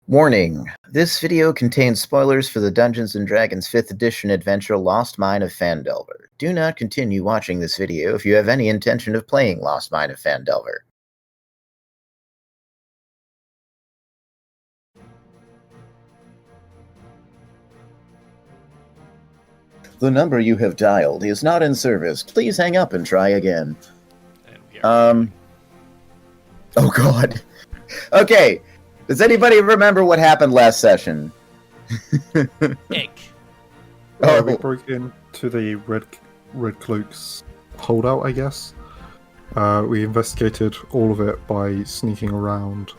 Warning, this video contains spoilers for the Dungeons & Dragons 5th edition adventure Lost Mine of Phandelver. Do not continue watching this video if you have any intention of playing Lost Mine of Phandelver. The number you have dialed is not in service. Please hang up and try again. Oh god. Okay. Does anybody remember what happened last session? Egg. We broke into the Red Cloaks holdout, I guess. We investigated all of it by sneaking around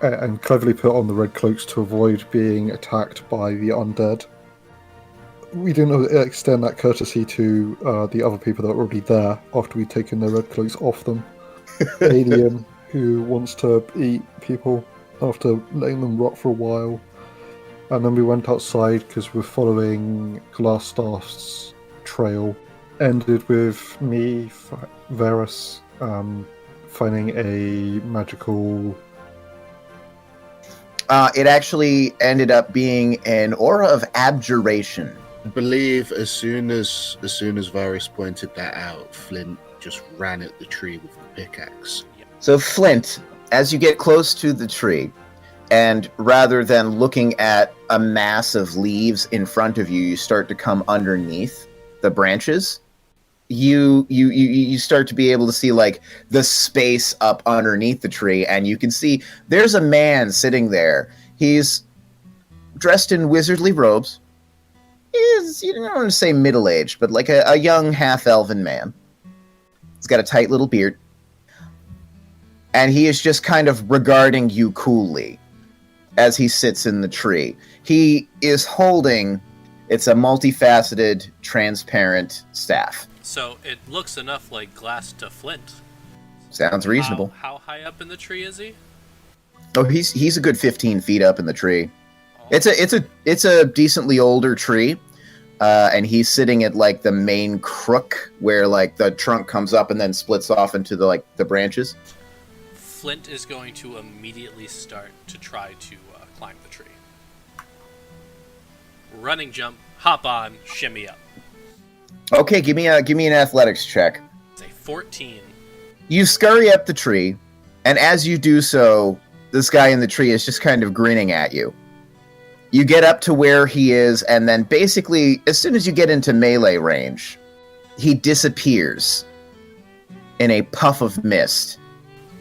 and cleverly put on the Red Cloaks to avoid being attacked by the undead. We didn't extend that courtesy to the other people that were already there after we'd taken the Red Cloaks off them. Alien, who wants to eat people after letting them rot for a while. And then we went outside because we're following Glassstaff's trail. Ended with me, Varus, finding a magical... It actually ended up being an aura of abjuration. I believe as soon as Varus pointed that out, Flint just ran at the tree with the pickaxe. So Flint, as you get close to the tree, and rather than looking at a mass of leaves in front of you, you start to come underneath the branches. You start to be able to see like the space up underneath the tree, and you can see there's a man sitting there. He's dressed in wizardly robes. You don't want to say middle-aged, but like a young half-elven man. He's got a tight little beard. And he is just kind of regarding you coolly as he sits in the tree. He is holding, it's a multifaceted, transparent staff. So it looks enough like glass to flint. Sounds reasonable. How high up in the tree is he? Oh, he's a good 15 feet up in the tree. Oh. It's a decently older tree, and he's sitting at like the main crook where like the trunk comes up and then splits off into the branches. Flint is going to immediately start to try to climb the tree. Running jump, hop on, shimmy up. Okay, give me an athletics check. It's a 14. You scurry up the tree, and as you do so, this guy in the tree is just kind of grinning at you. You get up to where he is, and then basically, as soon as you get into melee range, he disappears in a puff of mist.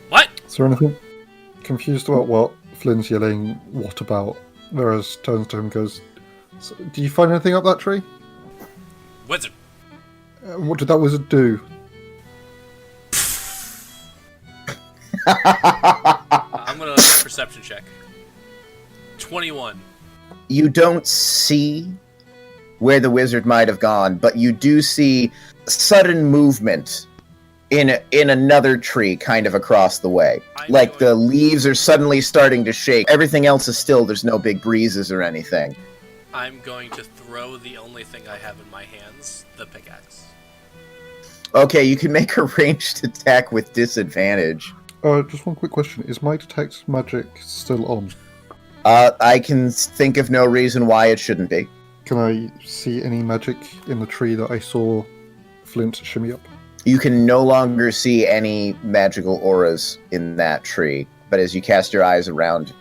What? Is there anything confused about what Flynn's yelling, what about? Varus turns to him and goes, so, do you find anything up that tree? Wizard. What did that wizard do? I'm going to make a perception check. 21. You don't see where the wizard might have gone, but you do see sudden movement in another tree kind of across the way. Like the leaves are suddenly starting to shake. Everything else is still, there's no big breezes or anything. I'm going to throw the only thing I have in my hands, the pickaxe. Okay, you can make a ranged attack with disadvantage. Just one quick question. Is my detect magic still on? I can think of no reason why it shouldn't be. Can I see any magic in the tree that I saw Flint shimmy up? You can no longer see any magical auras in that tree, but as you cast your eyes around,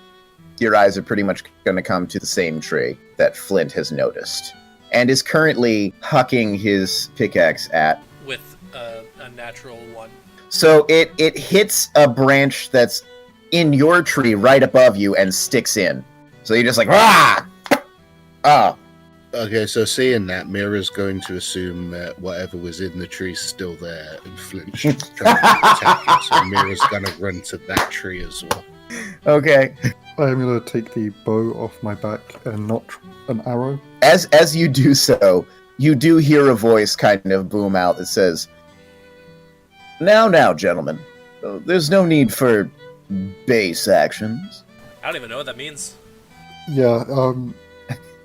your eyes are pretty much going to come to the same tree that Flint has noticed, and is currently hucking his pickaxe at. With a natural one. So it hits a branch that's in your tree right above you and sticks in. So you're just like, rah! Ah! Okay, so seeing that, Mira's going to assume that whatever was in the tree's still there, and Flint's trying to attack it, so Mira's gonna run to that tree as well. Okay. I am going to take the bow off my back and not an arrow. As you do so, you do hear a voice kind of boom out that says, Now, gentlemen, there's no need for base actions. I don't even know what that means. Yeah,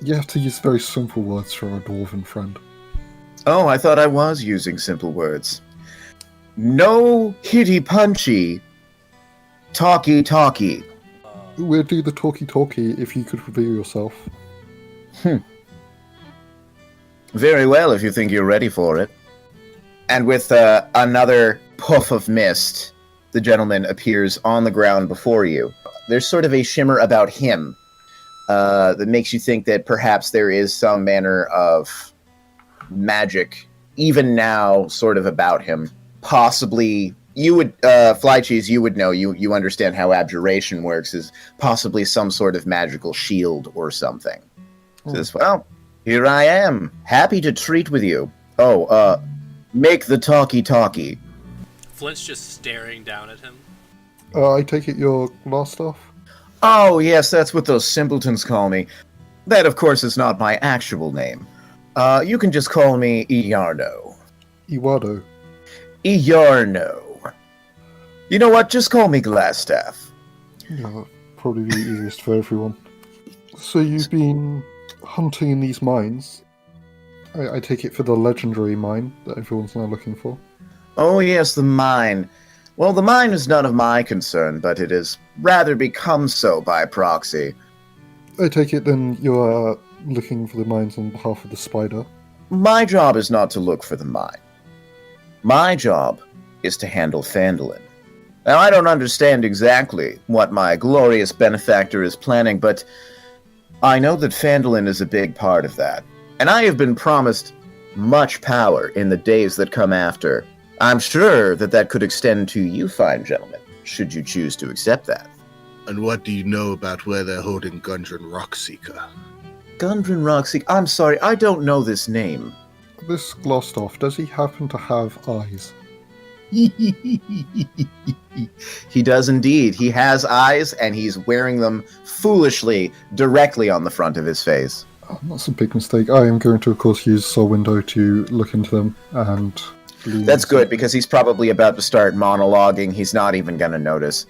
you have to use very simple words for a dwarven friend. Oh, I thought I was using simple words. No hitty punchy, talky. We'll do the talkie-talkie if you could reveal yourself. Very well, if you think you're ready for it. And with another puff of mist, the gentleman appears on the ground before you. There's sort of a shimmer about him that makes you think that perhaps there is some manner of magic, even now, sort of about him. Possibly, you would, Fly Cheese, you would know, you understand how abjuration works, is possibly some sort of magical shield or something. Says, well, here I am, happy to treat with you. Oh, make the talkie-talkie. Flint's just staring down at him. I take it you're Glassstaff? Oh, yes, that's what those simpletons call me. That, of course, is not my actual name. You can just call me Iarno. Iwado. Iarno. You know what? Just call me Glassstaff. Yeah, probably the easiest for everyone. So you've been hunting in these mines. I take it for the legendary mine that everyone's now looking for. Oh, yes, the mine. Well, the mine is none of my concern, but it has rather become so by proxy. I take it then you're looking for the mines on behalf of the spider. My job is not to look for the mine. My job is to handle Phandalin. Now, I don't understand exactly what my glorious benefactor is planning, but I know that Phandalin is a big part of that. And I have been promised much power in the days that come after. I'm sure that could extend to you fine gentlemen, should you choose to accept that. And what do you know about where they're holding Gundren Rockseeker? Gundren Rockseeker? I'm sorry, I don't know this name. This Glassstaff, does he happen to have eyes? He does indeed. He has eyes, and he's wearing them foolishly directly on the front of his face. Oh, that's a big mistake. I am going to, of course, use Soul Window to look into them and... That's good, because he's probably about to start monologuing. He's not even going to notice.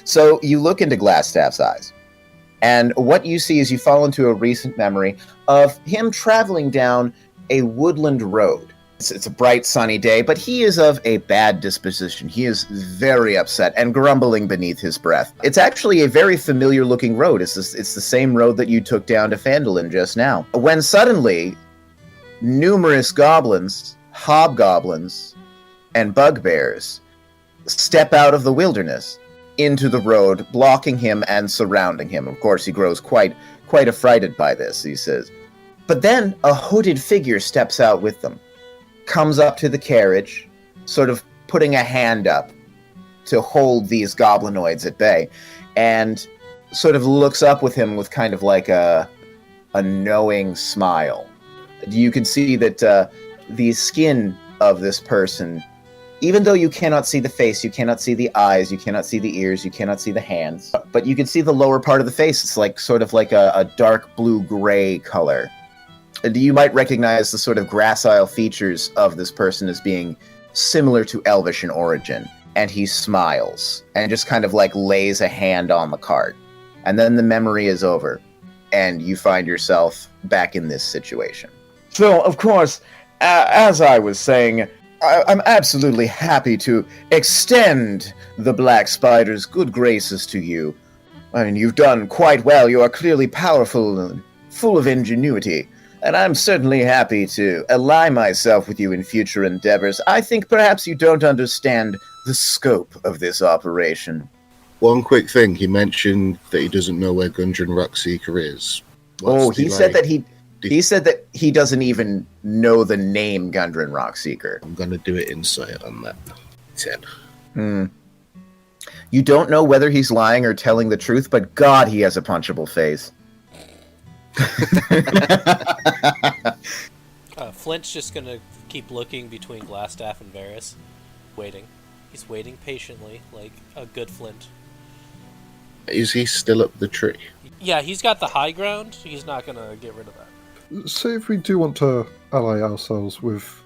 So you look into Glassstaff's eyes, and what you see is you fall into a recent memory of him traveling down a woodland road. It's a bright, sunny day, but he is of a bad disposition. He is very upset and grumbling beneath his breath. It's actually a very familiar-looking road. It's the same road that you took down to Phandalin just now. When suddenly, numerous goblins, hobgoblins, and bugbears step out of the wilderness into the road, blocking him and surrounding him. Of course, he grows quite affrighted by this, he says. But then a hooded figure steps out with them, comes up to the carriage, sort of putting a hand up to hold these goblinoids at bay, and sort of looks up with him with kind of like a knowing smile. You can see that the skin of this person, even though you cannot see the face, you cannot see the eyes, you cannot see the ears, you cannot see the hands, but you can see the lower part of the face. It's like sort of like a dark blue-gray color. You might recognize the sort of gracile features of this person as being similar to Elvish in origin. And he smiles and just kind of like lays a hand on the cart. And then the memory is over, and you find yourself back in this situation. So, of course, as I was saying, I'm absolutely happy to extend the Black Spider's good graces to you. I mean, you've done quite well. You are clearly powerful and full of ingenuity. And I'm certainly happy to ally myself with you in future endeavors. I think perhaps you don't understand the scope of this operation. One quick thing, he mentioned that he doesn't know where Gundren Rockseeker is. He said that he said that he doesn't even know the name Gundren Rockseeker. I'm going to do it insight on that. 10. You don't know whether he's lying or telling the truth, but God, he has a punchable face. Flint's just gonna keep looking between Glassstaff and Varys, waiting. He's waiting patiently, like a good Flint. Is he still up the tree? Yeah, he's got the high ground. He's not gonna get rid of that. So if we do want to ally ourselves with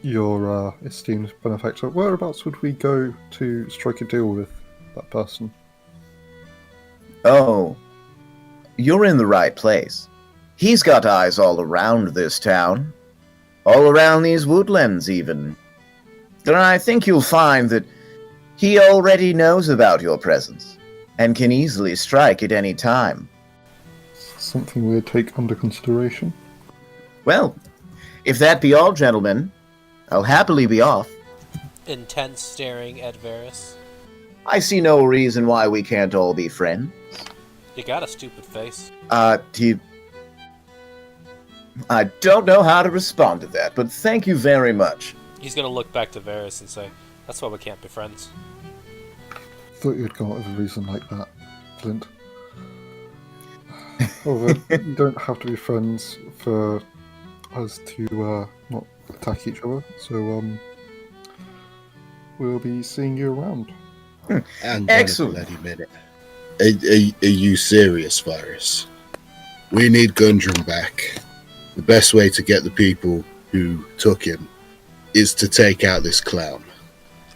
your esteemed benefactor, whereabouts would we go to strike a deal with that person? Oh, you're in the right place. He's got eyes all around this town. All around these woodlands, even. And I think you'll find that he already knows about your presence. and can easily strike at any time. Something we'd take under consideration. Well, if that be all, gentlemen, I'll happily be off. Intense staring at Varys. I see no reason why we can't all be friends. You got a stupid face. I don't know how to respond to that, but thank you very much. He's gonna look back to Varys and say, "That's why we can't be friends." Thought you'd come up with a reason like that, Flint. However, you don't have to be friends for us to not attack each other, so we'll be seeing you around. And Excellent. bloody minute. Are you serious, Varys? We need Gundren back. The best way to get the people who took him is to take out this clown.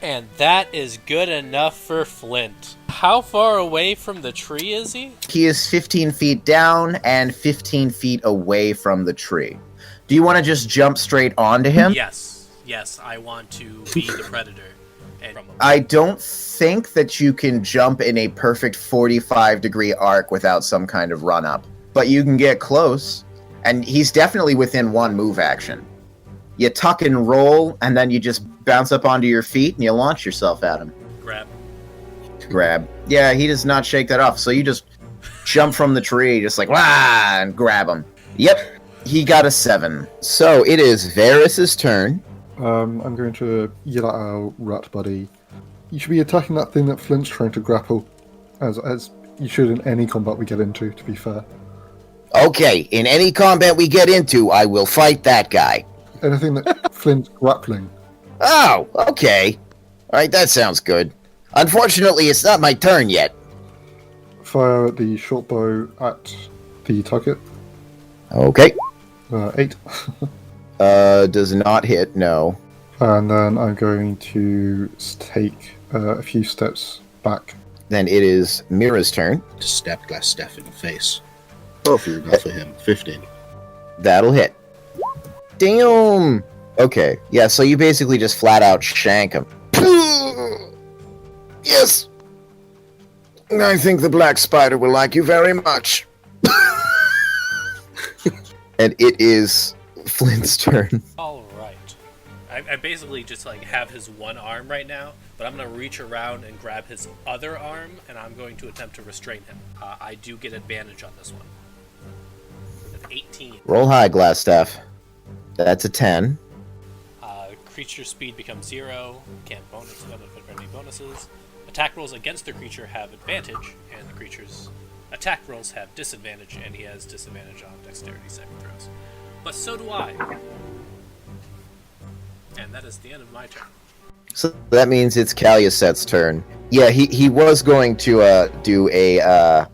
And that is good enough for Flint. How far away from the tree is he? He is 15 feet down and 15 feet away from the tree. Do you want to just jump straight onto him? Yes, I want to be the predator. And I don't think that you can jump in a perfect 45-degree arc without some kind of run-up. But you can get close, and he's definitely within one move action. You tuck and roll, and then you just bounce up onto your feet, and you launch yourself at him. Grab. Yeah, he does not shake that off, so you just jump from the tree, just like, wah, and grab him. Yep, he got a 7. So it is Varys' turn. I'm going to yell at our rat buddy. You should be attacking that thing that Flint's trying to grapple, as you should in any combat we get into, to be fair. Okay, in any combat we get into, I will fight that guy. Anything that Flint's grappling. Oh, okay. Alright, that sounds good. Unfortunately, it's not my turn yet. Fire the short bow at the target. Okay. 8. Does not hit, no. And then I'm going to take a few steps back. Then it is Mira's turn. To stab Glassstaff in the face. Hopefully enough for him. 15. That'll hit. Damn! Okay, yeah, so you basically just flat out shank him. Yes! I think the black spider will like you very much. And it is Flint's turn. Alright. I basically just have his one arm right now, but I'm going to reach around and grab his other arm, and I'm going to attempt to restrain him. I do get advantage on this one. With 18. Roll high, Glassstaff. That's a 10. Creature speed becomes 0. Can't benefit from any bonuses. Attack rolls against the creature have advantage, and the creature's attack rolls have disadvantage, and he has disadvantage on dexterity saving throws. But so do I. And that is the end of my turn. So that means it's Caluset's turn. Yeah, he was going to do a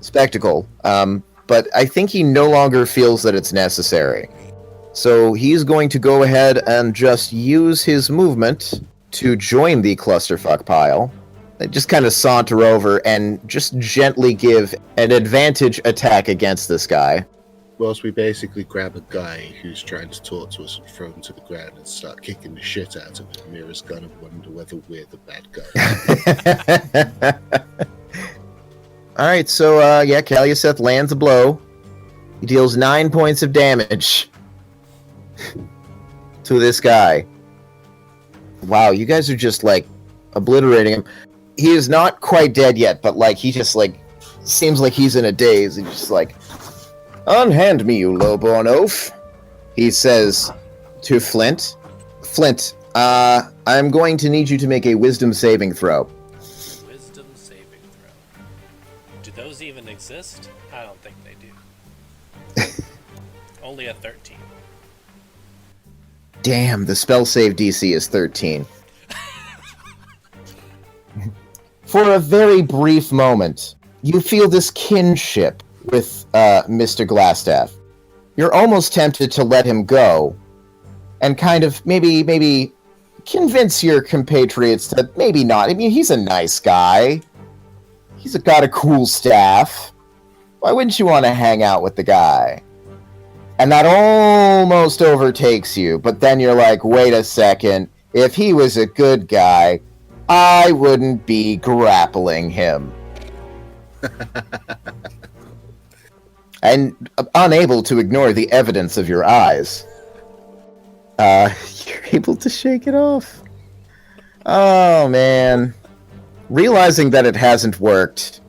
spectacle, but I think he no longer feels that it's necessary. So he's going to go ahead and just use his movement to join the clusterfuck pile. Just kind of saunter over and just gently give an advantage attack against this guy. Whilst we basically grab a guy who's trying to talk to us and throw him to the ground and start kicking the shit out of him, Mira's gonna wonder whether we're the bad guy. Alright, so Caluseth lands a blow. He deals 9 points of damage to this guy. Wow, you guys are just obliterating him. He is not quite dead yet, but he just seems like he's in a daze. He's just unhand me, you lowborn oaf, he says to Flint. Flint, I'm going to need you to make a wisdom saving throw. Wisdom saving throw. Do those even exist? I don't think they do. Only a 13. Damn, the spell save DC is 13. For a very brief moment, you feel this kinship with Mr. Glassstaff. You're almost tempted to let him go and kind of maybe convince your compatriots that maybe not. I mean, he's a nice guy. He's got a cool staff. Why wouldn't you want to hang out with the guy? And that almost overtakes you, but then you're like, wait a second. If he was a good guy, I wouldn't be grappling him. And unable to ignore the evidence of your eyes, you're able to shake it off. Oh, man. Realizing that it hasn't worked,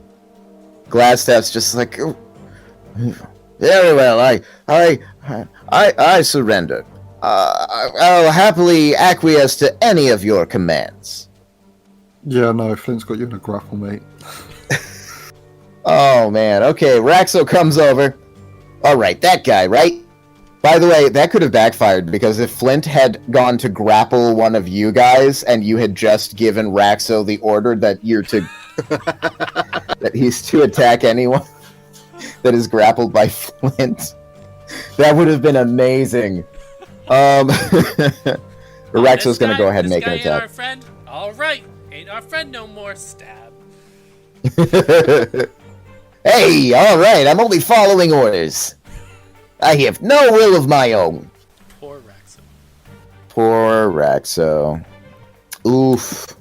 Gladstaff's just like, oh, very well, I surrender. I'll happily acquiesce to any of your commands. Yeah, no, Flint's got you in a grapple, mate. Oh, man. Okay, Raxo comes over. Alright, that guy, right? By the way, that could have backfired, because if Flint had gone to grapple one of you guys, and you had just given Raxo the order that you're to... that he's to attack anyone that is grappled by Flint, that would have been amazing. Raxo's gonna go ahead and make an attack. Our friend? Alright, ain't our friend no more. Stab. Hey, alright, I'm only following orders. I have no will of my own. Poor Raxo. Poor Raxo. Oof.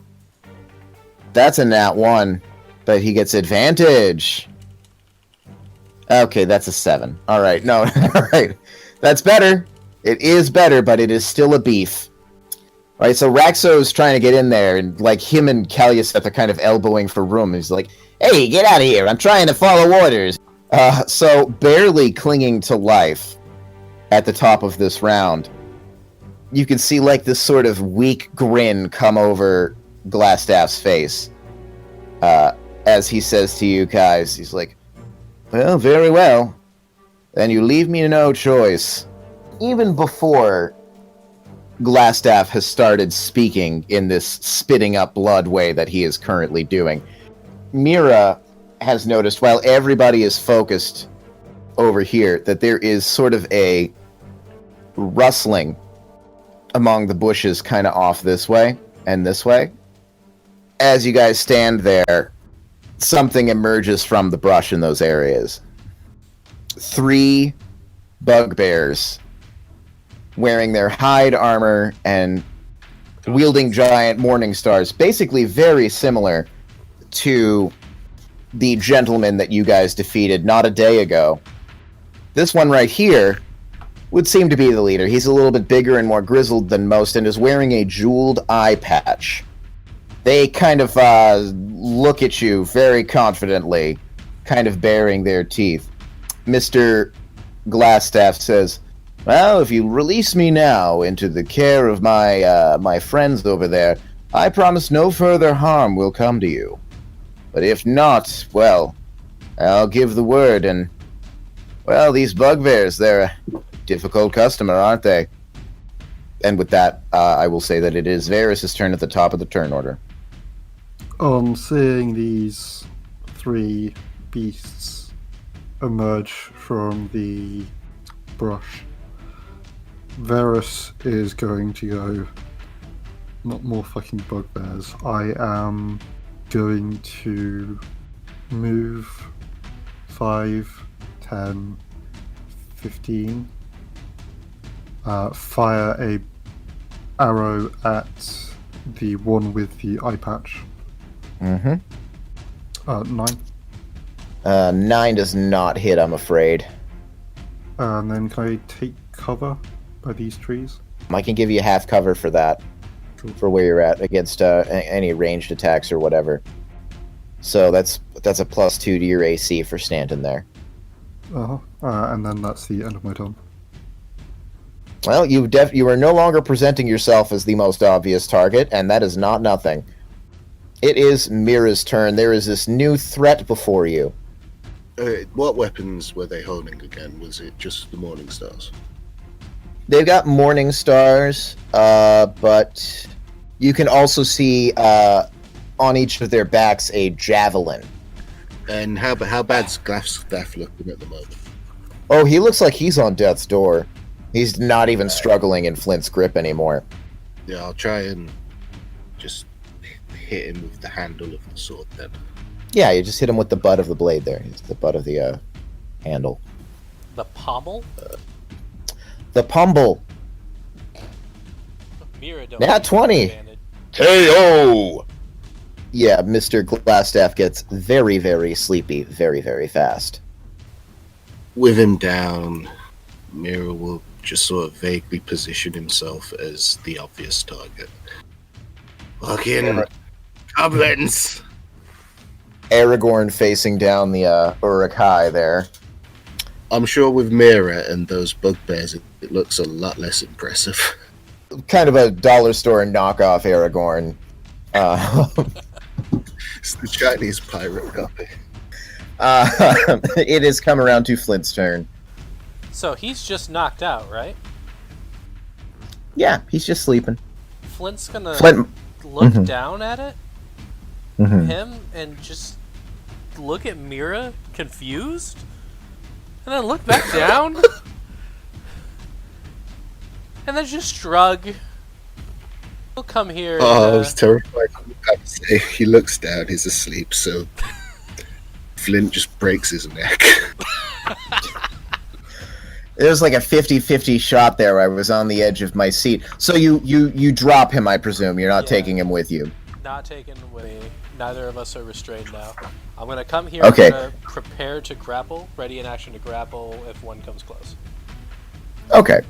That's a nat 1, but he gets advantage. Okay, that's a 7. Alright, no, alright. That's better. It is better, but it is still a beef. Alright, so Raxo's trying to get in there, and like him and Kalyaseth are kind of elbowing for room. He's like, hey, get out of here, I'm trying to follow orders. So, barely clinging to life at the top of this round, you can see like this sort of weak grin come over Gladstaff's face. As he says to you guys, he's like, well, very well. Then you leave me no choice. Even before Gladstaff has started speaking in this spitting up blood way that he is currently doing, Mira has noticed, while everybody is focused over here, that there is sort of a rustling among the bushes kind of off this way and this way. As you guys stand there, something emerges from the brush in those areas. 3 bugbears wearing their hide armor and wielding giant morning stars, basically very similar to the gentleman that you guys defeated not a day ago. This one right here would seem to be the leader. He's a little bit bigger and more grizzled than most and is wearing a jeweled eye patch. They kind of look at you very confidently, kind of baring their teeth. Mr. Gladstaff says, well, if you release me now into the care of my friends over there, I promise no further harm will come to you. But if not, well, I'll give the word, and, well, these bugbears, they're a difficult customer, aren't they? And with that, I will say that it is Varys' turn at the top of the turn order. On seeing these 3 beasts emerge from the brush, Varys is going to go, not more fucking bugbears. I am going to move 5, 10, 15, fire a arrow at the one with the eye patch. 9. 9 does not hit, I'm afraid. And then can I take cover by these trees? I can give you half cover for that. Cool. For where you're at against any ranged attacks or whatever. So that's a +2 to your AC for standing there. And then that's the end of my turn. Well, you are no longer presenting yourself as the most obvious target, and that is not nothing. It is Mira's turn. There is this new threat before you. What weapons were they holding again? Was it just the Morning Stars? They've got morning stars, but you can also see on each of their backs a javelin. And how bad's Gladstaff looking at the moment? Oh, he looks like he's on death's door. He's not even struggling in Flint's grip anymore. Yeah, I'll try and just hit him with the handle of the sword then. Yeah, you just hit him with the butt of the blade there. It's the butt of the handle. The pommel? The pummel. Mira don't Nat 20. advantage. KO! Yeah, Mr. Glassstaff gets very, very sleepy very, very fast. With him down, Mira will just sort of vaguely position himself as the obvious target. Fucking goblins! Aragorn facing down the Uruk-hai there. I'm sure with Mira and those bugbears, it looks a lot less impressive. Kind of a dollar store knockoff Aragorn. It's the Chinese pirate copy. It has come around to Flint's turn. So he's just knocked out, right? Yeah, he's just sleeping. Flint's gonna Flint. look Mhm. down at it, Mhm. him, and just look at Mira, confused, and then look back down, and then just shrug. He'll come here. Oh, I was terrified. I have to say, he looks down, he's asleep, so Flint just breaks his neck. There was like a 50-50 shot there where I was on the edge of my seat. So you drop him, I presume. You're not Yeah. taking him with you. Not taken with me. Neither of us are restrained now. I'm gonna come here. Okay. I'm gonna prepare to grapple. Ready in action to grapple if one comes close. Okay.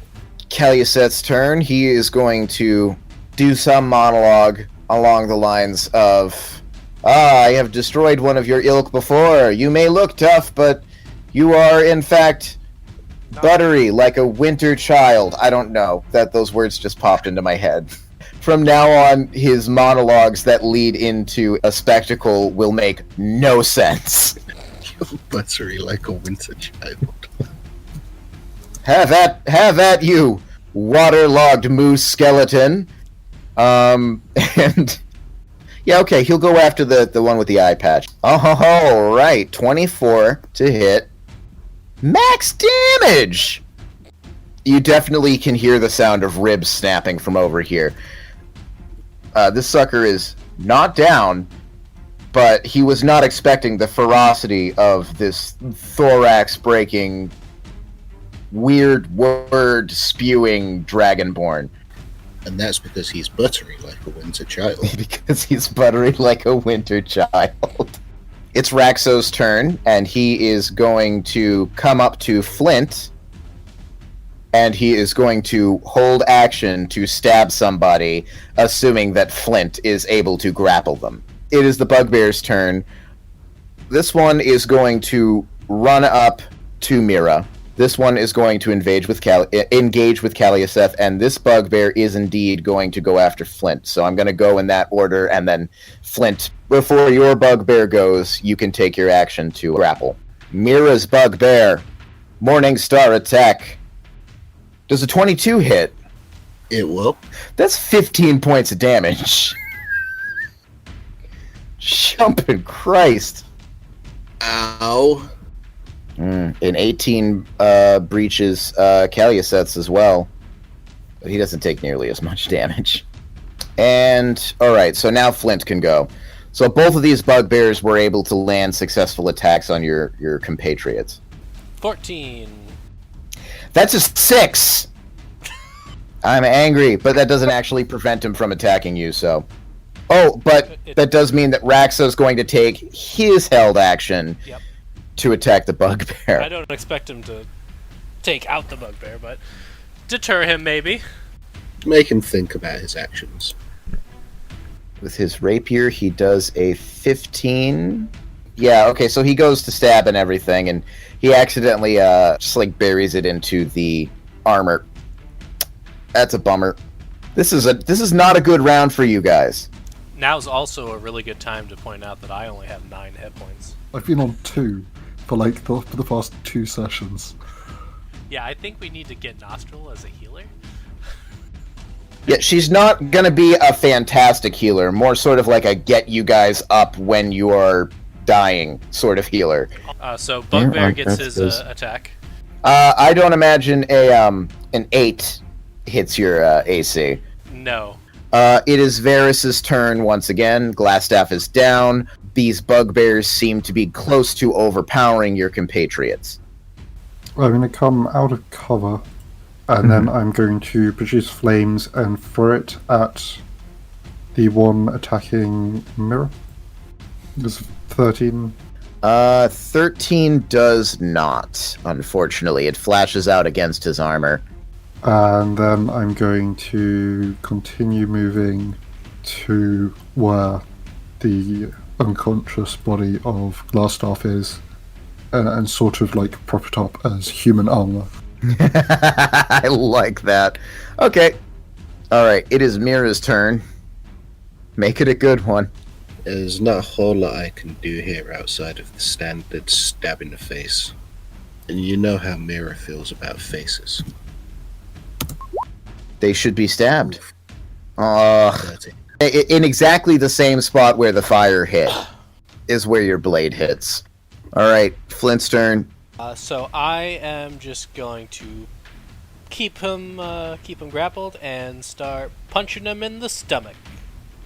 Caliuset's turn. He is going to do some monologue along the lines of, I have destroyed one of your ilk before. You may look tough, but you are, in fact, buttery like a winter child. I don't know. Those words just popped into my head. From now on, his monologues that lead into a spectacle will make no sense. Buttery like a winter child. Have at you, waterlogged moose skeleton. And yeah, okay, he'll go after the one with the eye patch. Oh, right, 24 to hit. Max damage! You definitely can hear the sound of ribs snapping from over here. This sucker is not down, but he was not expecting the ferocity of this thorax-breaking, weird word-spewing dragonborn. And that's because he's buttery like a winter child. Because he's buttery like a winter child. It's Raxo's turn, and he is going to come up to Flint, and he is going to hold action to stab somebody, assuming that Flint is able to grapple them. It is the bugbear's turn. This one is going to run up to Mira. This one is going to engage with Caliuseth, and this bugbear is indeed going to go after Flint. So I'm going to go in that order, and then Flint, before your bugbear goes, you can take your action to grapple. Mira's bugbear, Morning Star attack. Does a 22 hit? It will. That's 15 points of damage. Jumping Christ. Ow. And 18 breaches Caliuseth's as well. But he doesn't take nearly as much damage. And, alright, so now Flint can go. So both of these bugbears were able to land successful attacks on your compatriots. 14. That's a 6! I'm angry, but that doesn't actually prevent him from attacking you, so... Oh, but that does mean that Raxo's going to take his held action to attack the bugbear. I don't expect him to take out the bugbear, but deter him maybe. Make him think about his actions. With his rapier, he does a 15. Yeah, okay, so he goes to stab and everything, and he accidentally just like buries it into the armor. That's a bummer. This is not a good round for you guys. Now's also a really good time to point out that I only have 9 hit points. I've been on 2 for the past 2 sessions. Yeah, I think we need to get Nostril as a healer. Yeah, she's not gonna be a fantastic healer, more sort of like a get you guys up when you're dying sort of healer. So Bugbear gets that's his attack. I don't imagine an 8 hits your AC. No. It is Varys's turn once again. Glassstaff is down. These bugbears seem to be close to overpowering your compatriots. I'm going to come out of cover, and then I'm going to produce flames and throw it at the one attacking Mira. Does 13? 13 does not, unfortunately. It flashes out against his armor. And then I'm going to continue moving to where the unconscious body of Glassstaff is, and sort of like prop it up as human armor. I like that. Okay. Alright, it is Mira's turn. Make it a good one. There's not a whole lot I can do here outside of the standard stab in the face. And you know how Mira feels about faces. They should be stabbed. 30. In exactly the same spot where the fire hit is where your blade hits. Alright, Flint's turn. So I am just going to keep him grappled and start punching him in the stomach.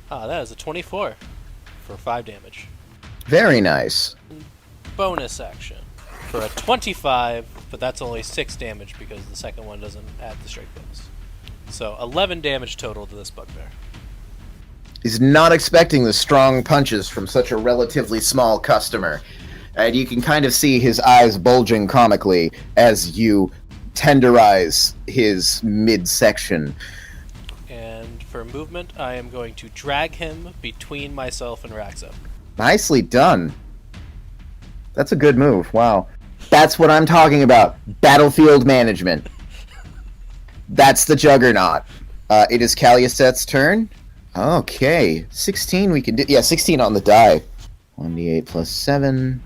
That is a 24 for 5 damage. Very nice. Bonus action for a 25, but that's only 6 damage because the second one doesn't add the strike bonus. So 11 damage total to this bugbear. He's not expecting the strong punches from such a relatively small customer. And you can kind of see his eyes bulging comically as you tenderize his midsection. And for movement, I am going to drag him between myself and Raxo. Nicely done. That's a good move. Wow. That's what I'm talking about. Battlefield management. That's the Juggernaut. It is Caliuset's turn. Okay. 16 we can do. Yeah, 16 on the die. 1d8 plus 7.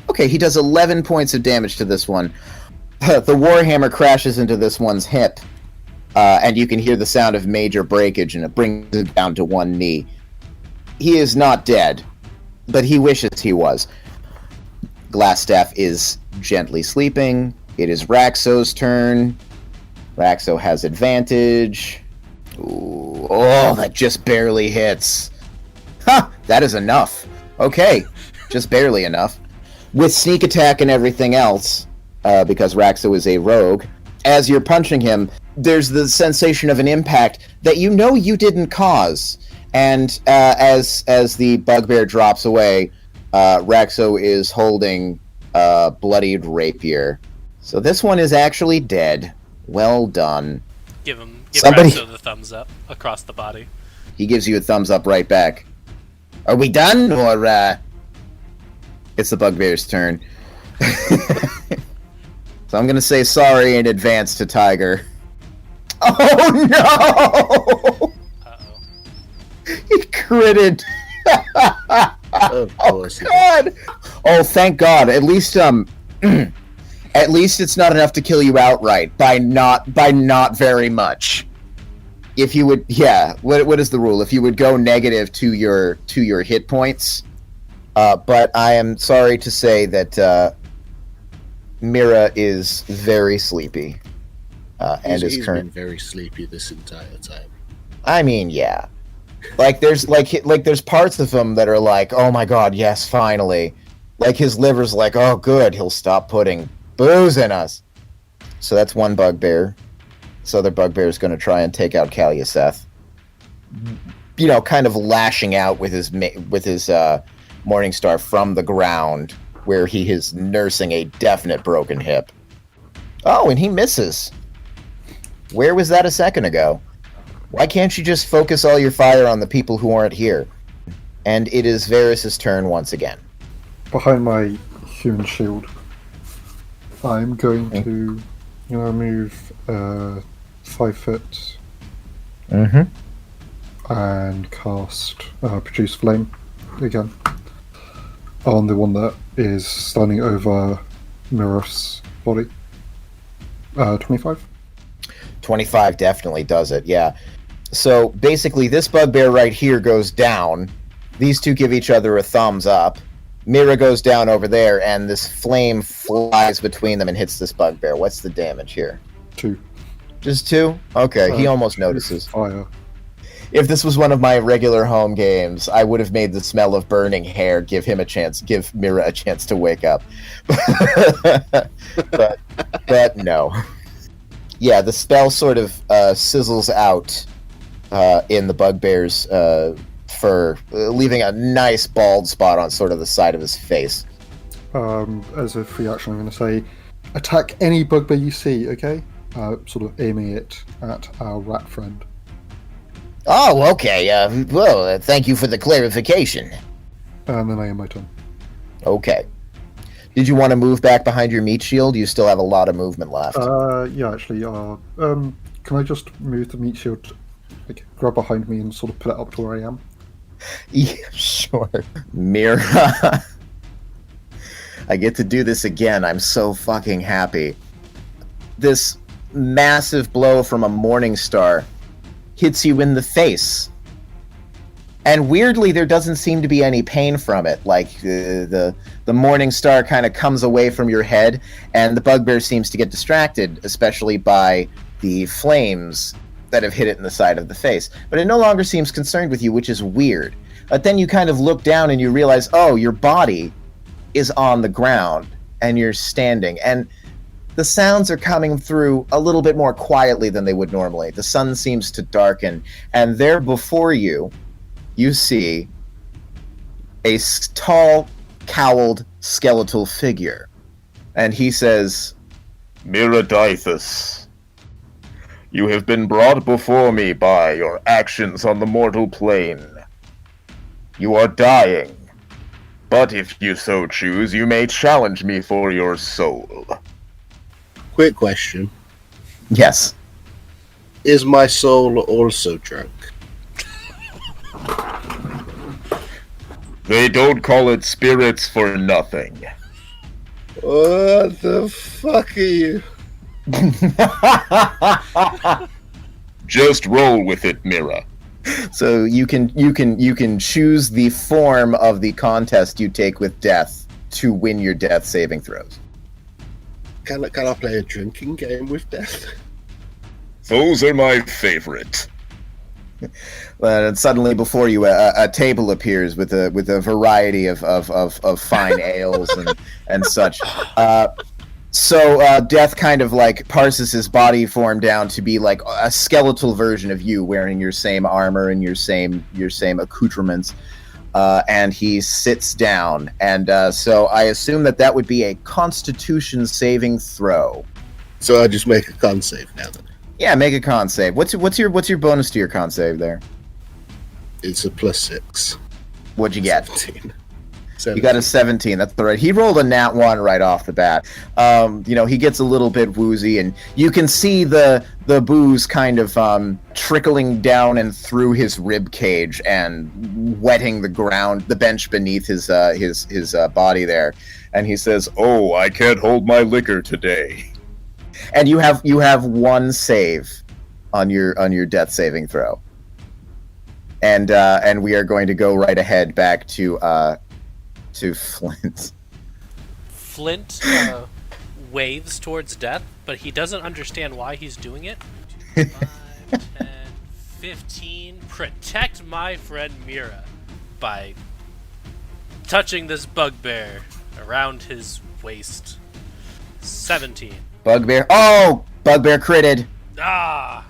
Okay, he does 11 points of damage to this one. The Warhammer crashes into this one's hip. And you can hear the sound of major breakage, and it brings him down to one knee. He is not dead, but he wishes he was. Glassstaff is gently sleeping. It is Raxo's turn. Raxo has advantage. Ooh, oh, that just barely hits. Ha! That is enough. Okay, just barely enough. With sneak attack and everything else, because Raxo is a rogue, as you're punching him, there's the sensation of an impact that you know you didn't cause. And as the bugbear drops away, Raxo is holding a bloodied rapier. So this one is actually dead. Well done. Give Somebody- Raxo the thumbs up across the body. He gives you a thumbs up right back. Are we done, or it's the bugbear's turn? So I'm gonna say sorry in advance to Tiger. Oh no! Uh-oh. He critted. Of course. God! Oh, thank God. At least at least it's not enough to kill you outright by not very much. If you would, yeah. What is the rule? If you would go negative to your hit points, but I am sorry to say that Mira is very sleepy, and is He's current. been very sleepy this entire time. I mean, yeah. Like there's there's parts of him that are like, oh my God, yes, finally. Like his liver's like, oh good, he'll stop putting booze in us. So that's one bugbear. This other bugbear is going to try and take out Caliuseth. You know, kind of lashing out with his Morningstar from the ground, where he is nursing a definite broken hip. Oh, and he misses. Where was that a second ago? Why can't you just focus all your fire on the people who aren't here? And it is Varys' turn once again. Behind my human shield, I'm going to move 5 foot and cast Produce Flame again on the one that is standing over Mirror's body. 25? 25 definitely does it, yeah. So basically this bugbear right here goes down. These two give each other a thumbs up. Mira goes down over there, and this flame flies between them and hits this bugbear. What's the damage here? 2. Just 2? Okay, he almost notices. Fire. If this was one of my regular home games, I would have made the smell of burning hair give Mira a chance to wake up. but no. Yeah, the spell sort of sizzles out in the bugbear's fur, leaving a nice bald spot on sort of the side of his face. As a free action, I'm going to say, attack any bugbear you see, okay? Sort of aiming it at our rat friend. Oh, okay. Thank you for the clarification. And then I end my turn. Okay. Did you want to move back behind your meat shield? You still have a lot of movement left. Yeah, actually, can I just move the meat shield, like, grab behind me and sort of put it up to where I am? Yeah, sure. Mira. I get to do this again. I'm so fucking happy. This massive blow from a morning star hits you in the face. And weirdly, there doesn't seem to be any pain from it. Like, the morning star kind of comes away from your head, and the bugbear seems to get distracted, especially by the flames that have hit it in the side of the face. But it no longer seems concerned with you, which is weird. But then you kind of look down and you realize, oh, your body is on the ground, and you're standing. And the sounds are coming through a little bit more quietly than they would normally. The sun seems to darken, and there before you, you see a tall, cowled, skeletal figure. And he says, Miradythus, you have been brought before me by your actions on the mortal plane. You are dying, but if you so choose, you may challenge me for your soul. Quick question. yes. Is my soul also drunk? They don't call it spirits for nothing. What the fuck are you? Just roll with it, Mira. So you can choose the form of the contest you take with death to win your death saving throws. Can I play a drinking game with death? Those are my favorite. And suddenly before you a table appears with a variety of fine ales and such. So Death kind of like parses his body form down to be like a skeletal version of you, wearing your same armor and your same accoutrements. And he sits down, and so I assume that would be a Constitution saving throw. So I just make a con save now then. Yeah, make a con save. What's your bonus to your con save there? It's a +6. What'd you get? 17. You got a 17. That's right. He rolled a nat 1 right off the bat. He gets a little bit woozy, and you can see the booze kind of trickling down and through his rib cage and wetting the ground, the bench beneath his body there. And he says, Oh, I can't hold my liquor today. and you have one save on your death saving throw. And we are going to go right ahead back to Flint. Flint waves towards Death, but he doesn't understand why he's doing it. 2, 5, 10, 15. Protect my friend Mira by touching this bugbear around his waist. 17. Bugbear. Oh! Bugbear critted. Ah!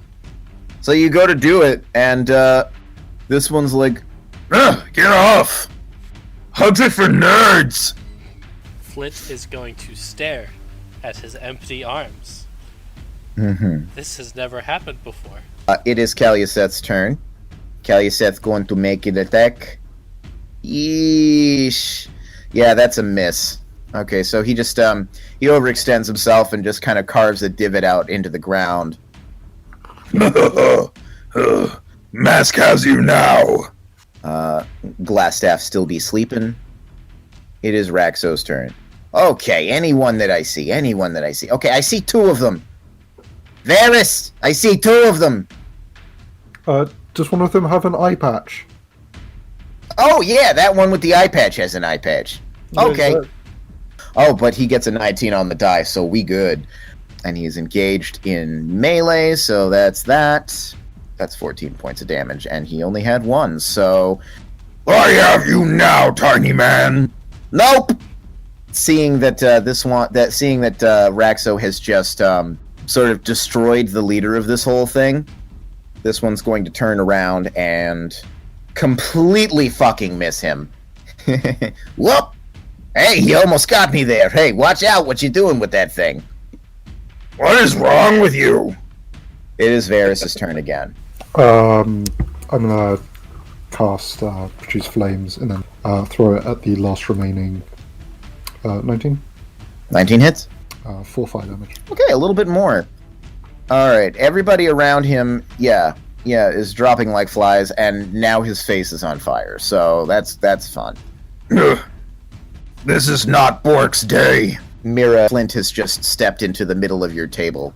So you go to do it, and this one's like, Get off! Hunted for nerds! Flint is going to stare at his empty arms. Mm-hmm. This has never happened before. It is Caluseth's turn. Caluseth going to make an attack. Yeesh. Yeah, that's a miss. Okay, so he just he overextends himself and just kind of carves a divot out into the ground. Mask has you now. Glassstaff still be sleeping. It is Raxo's turn. Okay, anyone that I see. Okay, I see 2 of them. Varys, I see 2 of them. Does one of them have an eye patch? Oh yeah, that one with the eye patch has an eye patch. Okay. Oh, but he gets a 19 on the die, so we good. And he's engaged in melee, so that's that. That's 14 points of damage, and he only had 1, so... I have you now, tiny man! Nope! Seeing that Raxo has just sort of destroyed the leader of this whole thing, this one's going to turn around and completely fucking miss him. Whoop! Hey, he almost got me there. Hey, watch out what you doing with that thing. What is wrong with you? It is Varys' turn again. I'm gonna cast Produce Flames and then throw it at the last remaining 19. 19 hits? 4 fire damage. Okay, a little bit more. Alright, everybody around him, is dropping like flies, and now his face is on fire, so that's fun. This is not Bork's day. Mira, Flint has just stepped into the middle of your table.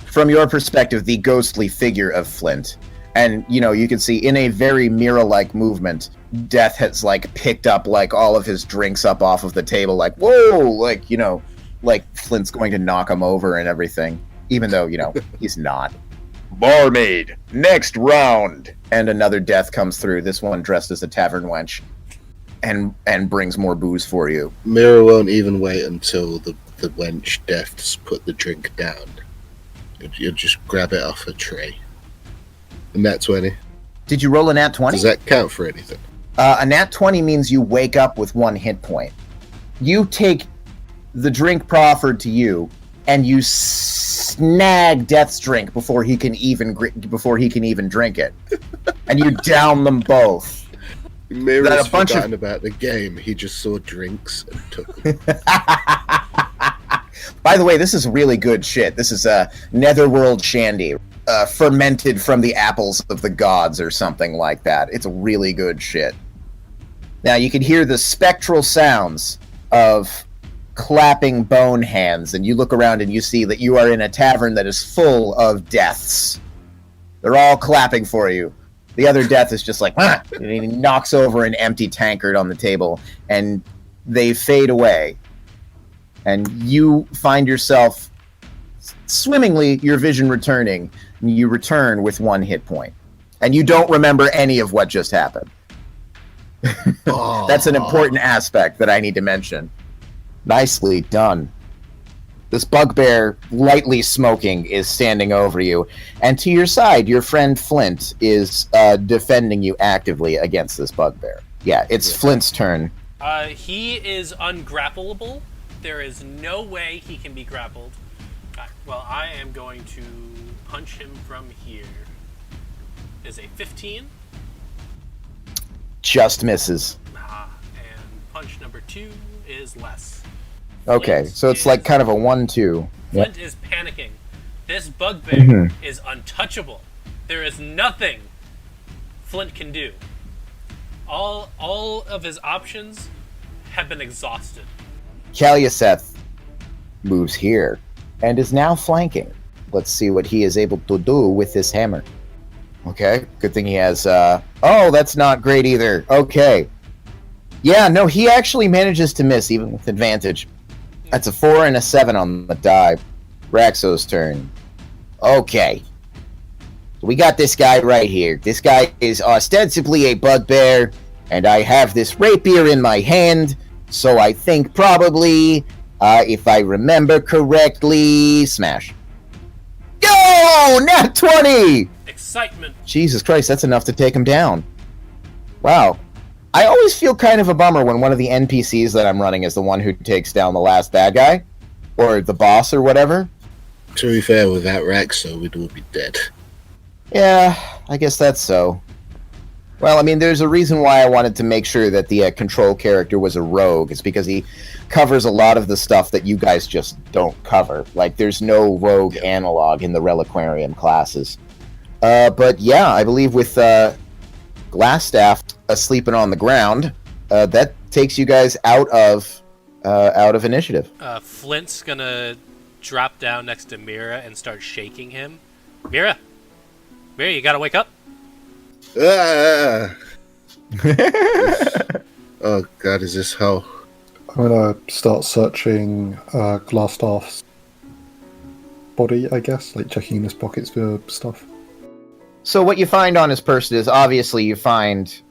From your perspective, the ghostly figure of Flint. And, you can see in a very Mira-like movement, Death has, picked up, all of his drinks up off of the table, whoa! Like Flint's going to knock him over and everything. Even though, he's not. Barmaid, next round. And another Death comes through, this one dressed as a tavern wench. And brings more booze for you. Mira won't even wait until the wench Death's put the drink down. You'll just grab it off a tray. A nat 20. Did you roll a nat 20? Does that count for anything? A nat 20 means you wake up with 1 hit point. You take the drink proffered to you, and you snag Death's drink before he can even drink it, and you down them both. Mira's forgotten about the game. He just saw drinks and took them. By the way, this is really good shit. This is a Netherworld shandy, fermented from the apples of the gods or something like that. It's really good shit. Now, you can hear the spectral sounds of clapping bone hands, and you look around and you see that you are in a tavern that is full of deaths. They're all clapping for you. The other Death is just like, and he knocks over an empty tankard on the table, and they fade away. And you find yourself, swimmingly, your vision returning, and you return with 1 hit point. And you don't remember any of what just happened. That's an important aspect that I need to mention. Nicely done. This bugbear, lightly smoking, is standing over you. And to your side, your friend Flint is defending you actively against this bugbear. Yeah, it's Flint's turn. He is ungrappleable. There is no way he can be grappled. Well, I am going to punch him from here. Is a 15. Just misses. And punch number 2 is less. Okay, so it's like kind of a 1-2. Flint is panicking. This bugbear is untouchable. There is nothing Flint can do. All of his options have been exhausted. Kalyaseth moves here and is now flanking. Let's see what he is able to do with this hammer. Okay, good thing he has... Oh, that's not great either. Okay. Yeah, no, he actually manages to miss, even with advantage. That's a 4 and a 7 on the die. Raxo's turn. Okay. We got this guy right here. This guy is ostensibly a bugbear, and I have this rapier in my hand, so I think probably, if I remember correctly, smash. Yo! Nat 20! Excitement. Jesus Christ, that's enough to take him down. Wow. I always feel kind of a bummer when one of the NPCs that I'm running is the one who takes down the last bad guy, or the boss or whatever. To be fair, with that Raxo, we'd all be dead. Yeah, I guess that's so. Well, I mean, there's a reason why I wanted to make sure that the control character was a rogue. It's because he covers a lot of the stuff that you guys just don't cover. Like, there's no rogue analog in the Reliquarian classes. But yeah, I believe with Glassstaff sleeping on the ground, that takes you guys out of initiative. Flint's gonna drop down next to Mira and start shaking him. Mira, you gotta wake up. Ah! Oh god, is this hell? I'm gonna start searching Glassstaff's body, I guess, like checking in his pockets for stuff. So what you find on his person is obviously you find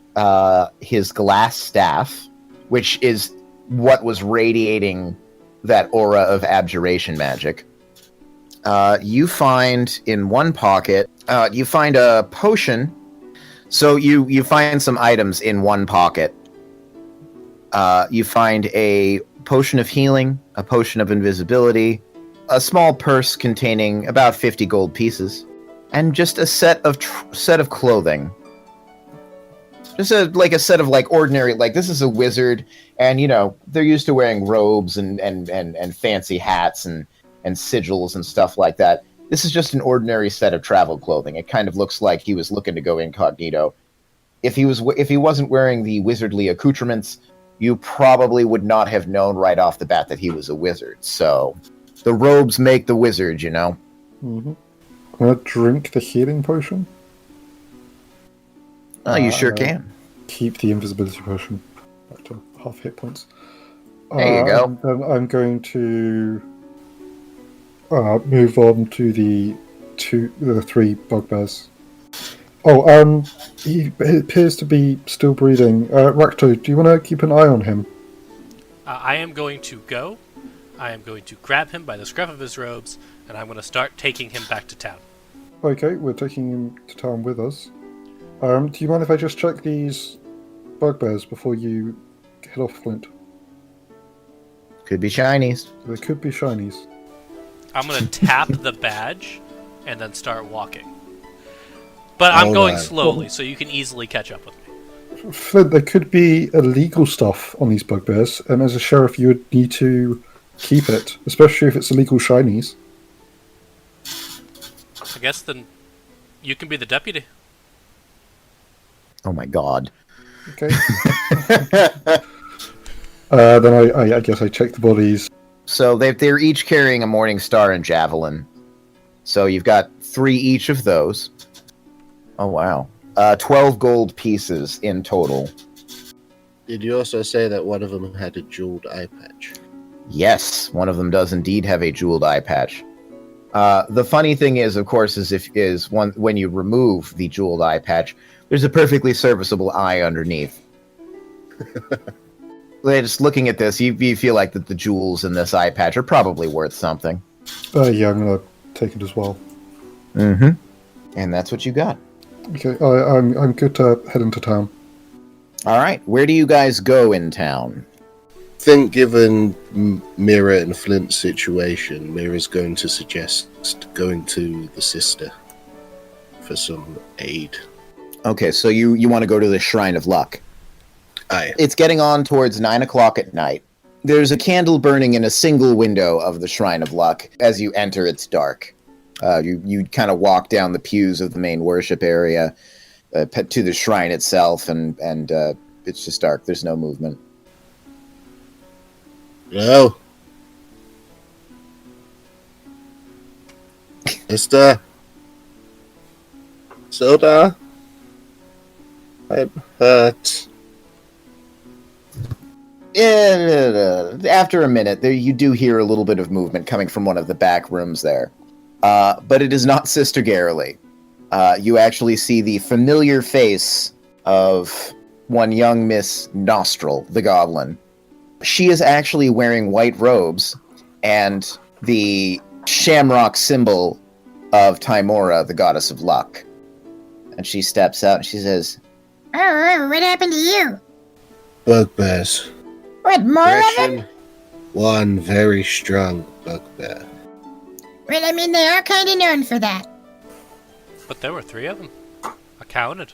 his glass staff, which is what was radiating that aura of abjuration magic. You find in one pocket, you find a potion So you find some items in one pocket. You find a potion of healing, a potion of invisibility, a small purse containing about 50 gold pieces, and just a set of clothing. Just a set of ordinary, this is a wizard, and they're used to wearing robes and fancy hats and sigils and stuff like that. This is just an ordinary set of travel clothing. It kind of looks like he was looking to go incognito. If he wasn't wearing the wizardly accoutrements, you probably would not have known right off the bat that he was a wizard. So, the robes make the wizard, Mm-hmm. Can I drink the healing potion? Oh, you sure can. Keep the invisibility potion. Back to half hit points. There you go. Then I'm going to move on to the three bugbears. Oh, he appears to be still breathing. Rakto, do you want to keep an eye on him? I am going to go. I am going to grab him by the scruff of his robes, and I'm going to start taking him back to town. Okay, we're taking him to town with us. Do you mind if I just check these bugbears before you head off, Flint? Could be shinies. They could be shinies. I'm going to tap the badge and then start walking. But I'm going slowly, so you can easily catch up with me. Flint, there could be illegal stuff on these bugbears, and as a sheriff you would need to keep it, especially if it's illegal shinies. I guess then you can be the deputy. Oh my god. Okay. Then I guess I check the bodies. So they're each carrying a Morning Star and Javelin. So you've got 3 each of those. Oh wow. 12 gold pieces in total. Did you also say that one of them had a jeweled eye patch? Yes, one of them does indeed have a jeweled eye patch. The funny thing is, of course, when you remove the jeweled eye patch, there's a perfectly serviceable eye underneath. Just looking at this, you feel like that the jewels in this eye patch are probably worth something. Yeah, I'm gonna take it as well. Mm-hmm. And that's what you got. Okay, I'm good to head into town. All right, where do you guys go in town? I think given Mira and Flint's situation, Mira's going to suggest going to the sister for some aid. Okay, so you want to go to the Shrine of Luck. Aye. It's getting on towards 9 o'clock at night. There's a candle burning in a single window of the Shrine of Luck. As you enter, it's dark. You kind of walk down the pews of the main worship area to the shrine itself, and it's just dark. There's no movement. Hello? Mister? Soda? I'm hurt. After a minute, you do hear a little bit of movement coming from one of the back rooms there. But it is not Sister Garrely. You actually see the familiar face of one young Miss Nostril, the goblin. She is actually wearing white robes and the shamrock symbol of Timora, the goddess of luck. And she steps out and she says, Oh, what happened to you? Bugbears. What, more of them? One very strong bugbear. Well, I mean, they are kind of known for that. But there were 3 of them. I counted.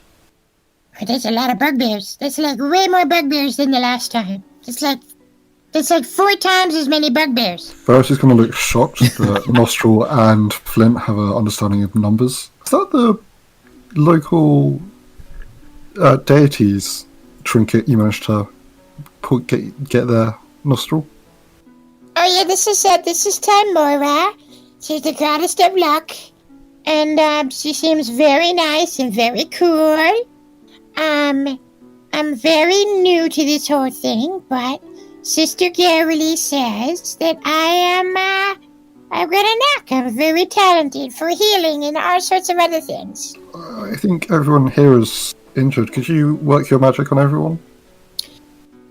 But there's a lot of bugbears. That's like way more bugbears than the last time. It's like 4 times as many bugbears. Varus is going to look shocked that Nostril and Flint have an understanding of numbers. Is that the local deities trinket you managed to get there, Nostril? Oh yeah, this is Timora. She's the goddess of luck, and she seems very nice and very cool. I'm very new to this whole thing, but Sister Garrely says that I've got a knack. I'm very talented for healing and all sorts of other things. I think everyone here is injured. Could you work your magic on everyone?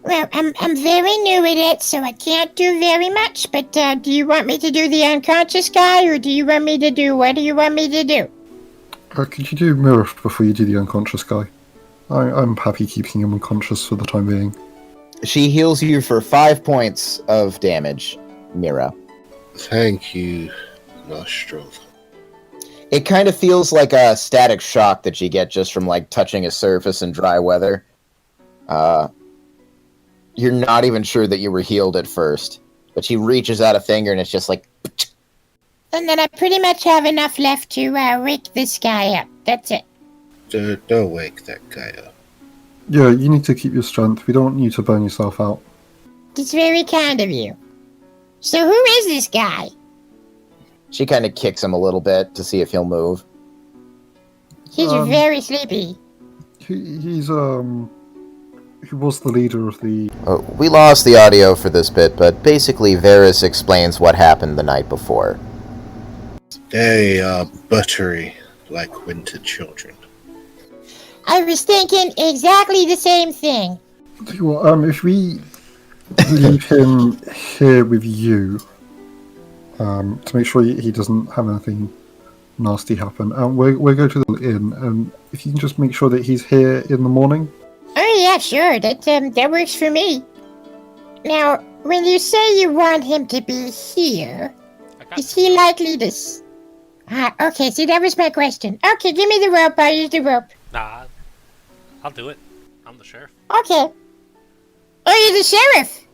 Well, I'm very new at it, so I can't do very much, but do you want me to do the unconscious guy, or what do you want me to do? Could you do mirror before you do the unconscious guy? I'm happy keeping him unconscious for the time being. She heals you for 5 points of damage, Mira. Thank you, Nostril. It kind of feels like a static shock that you get just from, like, touching a surface in dry weather. You're not even sure that you were healed at first. But she reaches out a finger and it's just like... And then I pretty much have enough left to wake this guy up. That's it. Don't wake that guy up. Yeah, you need to keep your strength. We don't want you to burn yourself out. It's very kind of you. So who is this guy? She kind of kicks him a little bit to see if he'll move. He's very sleepy. He was the leader of the... We lost the audio for this bit, but basically Varys explains what happened the night before. They are buttery, like winter children. I was thinking exactly the same thing. Well, if we leave him here with you, to make sure he doesn't have anything nasty happen, we'll go to the inn, and if you can just make sure that he's here in the morning. Oh yeah, sure. That works for me. Now, when you say you want him to be here, is he likely to... okay, see, that was my question. Okay, give me the rope. I'll use the rope. Nah, I'll do it. I'm the sheriff. Okay. Oh, you're the sheriff?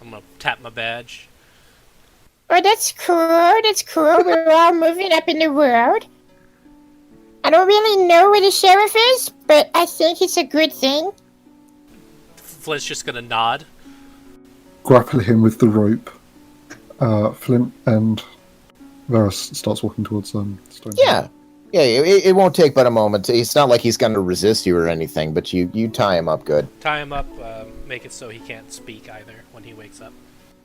I'm gonna tap my badge. Oh, that's cool. That's cool. We're all moving up in the world. I don't really know what a sheriff is, but I think it's a good thing. Flint's just gonna nod. Grapple him with the rope. Flint and Varys starts walking towards Stone. Yeah. Yeah, it won't take but a moment. It's not like he's going to resist you or anything, but you tie him up good. Tie him up, make it so he can't speak either when he wakes up.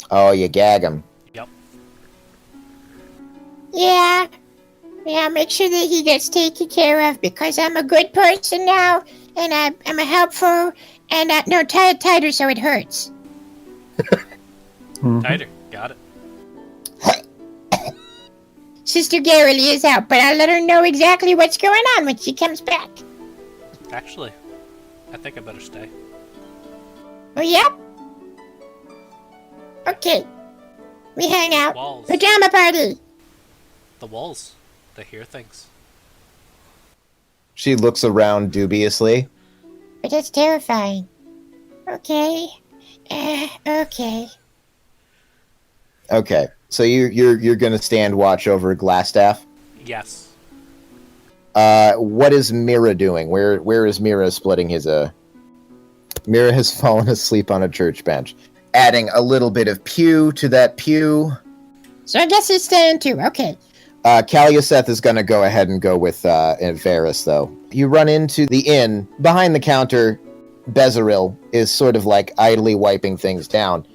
Oh, you gag him. Yep. Yeah. Yeah, make sure that he gets taken care of because I'm a good person now, and I'm a helpful, and no, tie it tighter so it hurts. Tighter. Got it. Sister Garrily is out, but I'll let her know exactly what's going on when she comes back. Actually, I think I better stay. Oh, yeah? Okay. We hang out. Walls. Pajama party. The walls. They hear things. She looks around dubiously. But that's terrifying. Okay. Okay. Okay, so you're gonna stand watch over Glassstaff? Yes. What is Mira doing? Where is Mira splitting his Mira has fallen asleep on a church bench, adding a little bit of pew to that pew. So I guess he's staying too. Okay. Kaliaseth is gonna go ahead and go with Varys, though. You run into the inn. Behind the counter, Bezeril is sort of like idly wiping things down.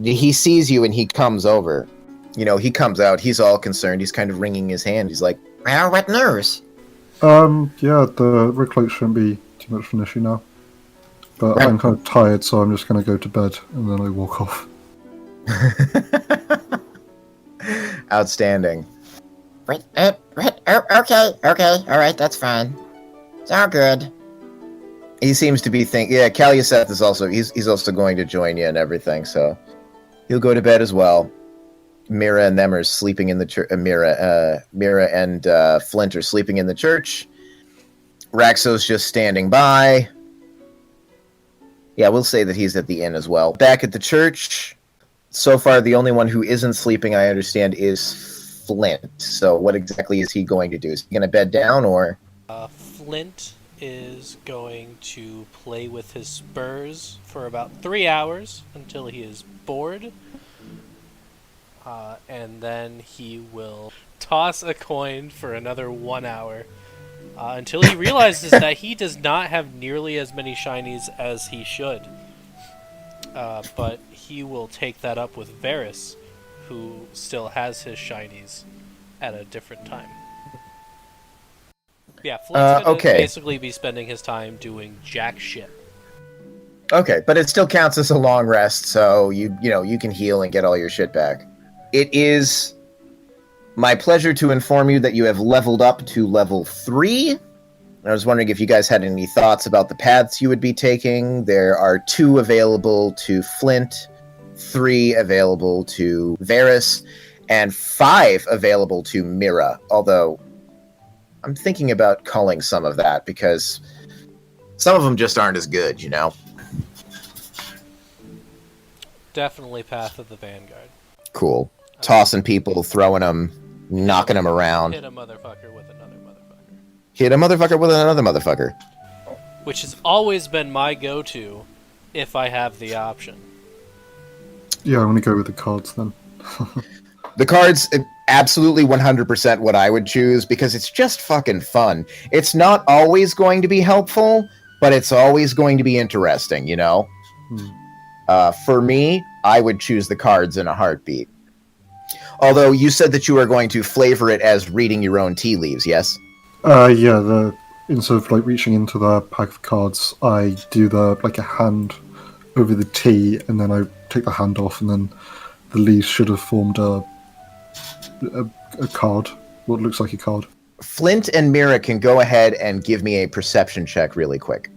He sees you and he comes over. You know, he comes out, he's all concerned, he's kind of wringing his hand. He's like, well, what news? Yeah, the red cloak shouldn't be too much of an issue now. But I'm kind of tired, so I'm just going to go to bed, and then I walk off. Outstanding. Wait, okay, alright, that's fine. It's all good. He seems to be thinking, yeah, Kaliaseth is also, he's also going to join you and everything, so he'll go to bed as well. Mira and them are sleeping in the church. Mira and Flint are sleeping in the church. Raxo's just standing by. Yeah, we'll say that he's at the inn as well. Back at the church, so far the only one who isn't sleeping, I understand, is Flint. So what exactly is he going to do? Is he going to bed down, or? Flint is going to play with his spurs for about 3 hours until he is bored. And then he will toss a coin for another 1 hour until he realizes that he does not have nearly as many shinies as he should. But he will take that up with Varys, who still has his shinies at a different time. Yeah, Flint's gonna basically be spending his time doing jack shit. Okay, but it still counts as a long rest, so you can heal and get all your shit back. It is my pleasure to inform you that you have leveled up to level 3. I was wondering if you guys had any thoughts about the paths you would be taking. There are 2 available to Flint, 3 available to Varys, and 5 available to Mira. Although, I'm thinking about culling some of that, because some of them just aren't as good, you know? Definitely Path of the Vanguard. Cool. Tossing people, throwing them, knocking them around. Hit a motherfucker with another motherfucker. Hit a motherfucker with another motherfucker. Which has always been my go-to if I have the option. Yeah, I want to go with the cards then. The cards, absolutely 100% what I would choose, because it's just fucking fun. It's not always going to be helpful, but it's always going to be interesting, you know? For me, I would choose the cards in a heartbeat. Although, you said that you are going to flavor it as reading your own tea leaves, yes? Yeah, instead of like reaching into the pack of cards, I do a hand over the tea, and then I take the hand off, and then the leaves should have formed a card, what looks like a card. Flint and Mira can go ahead and give me a perception check really quick.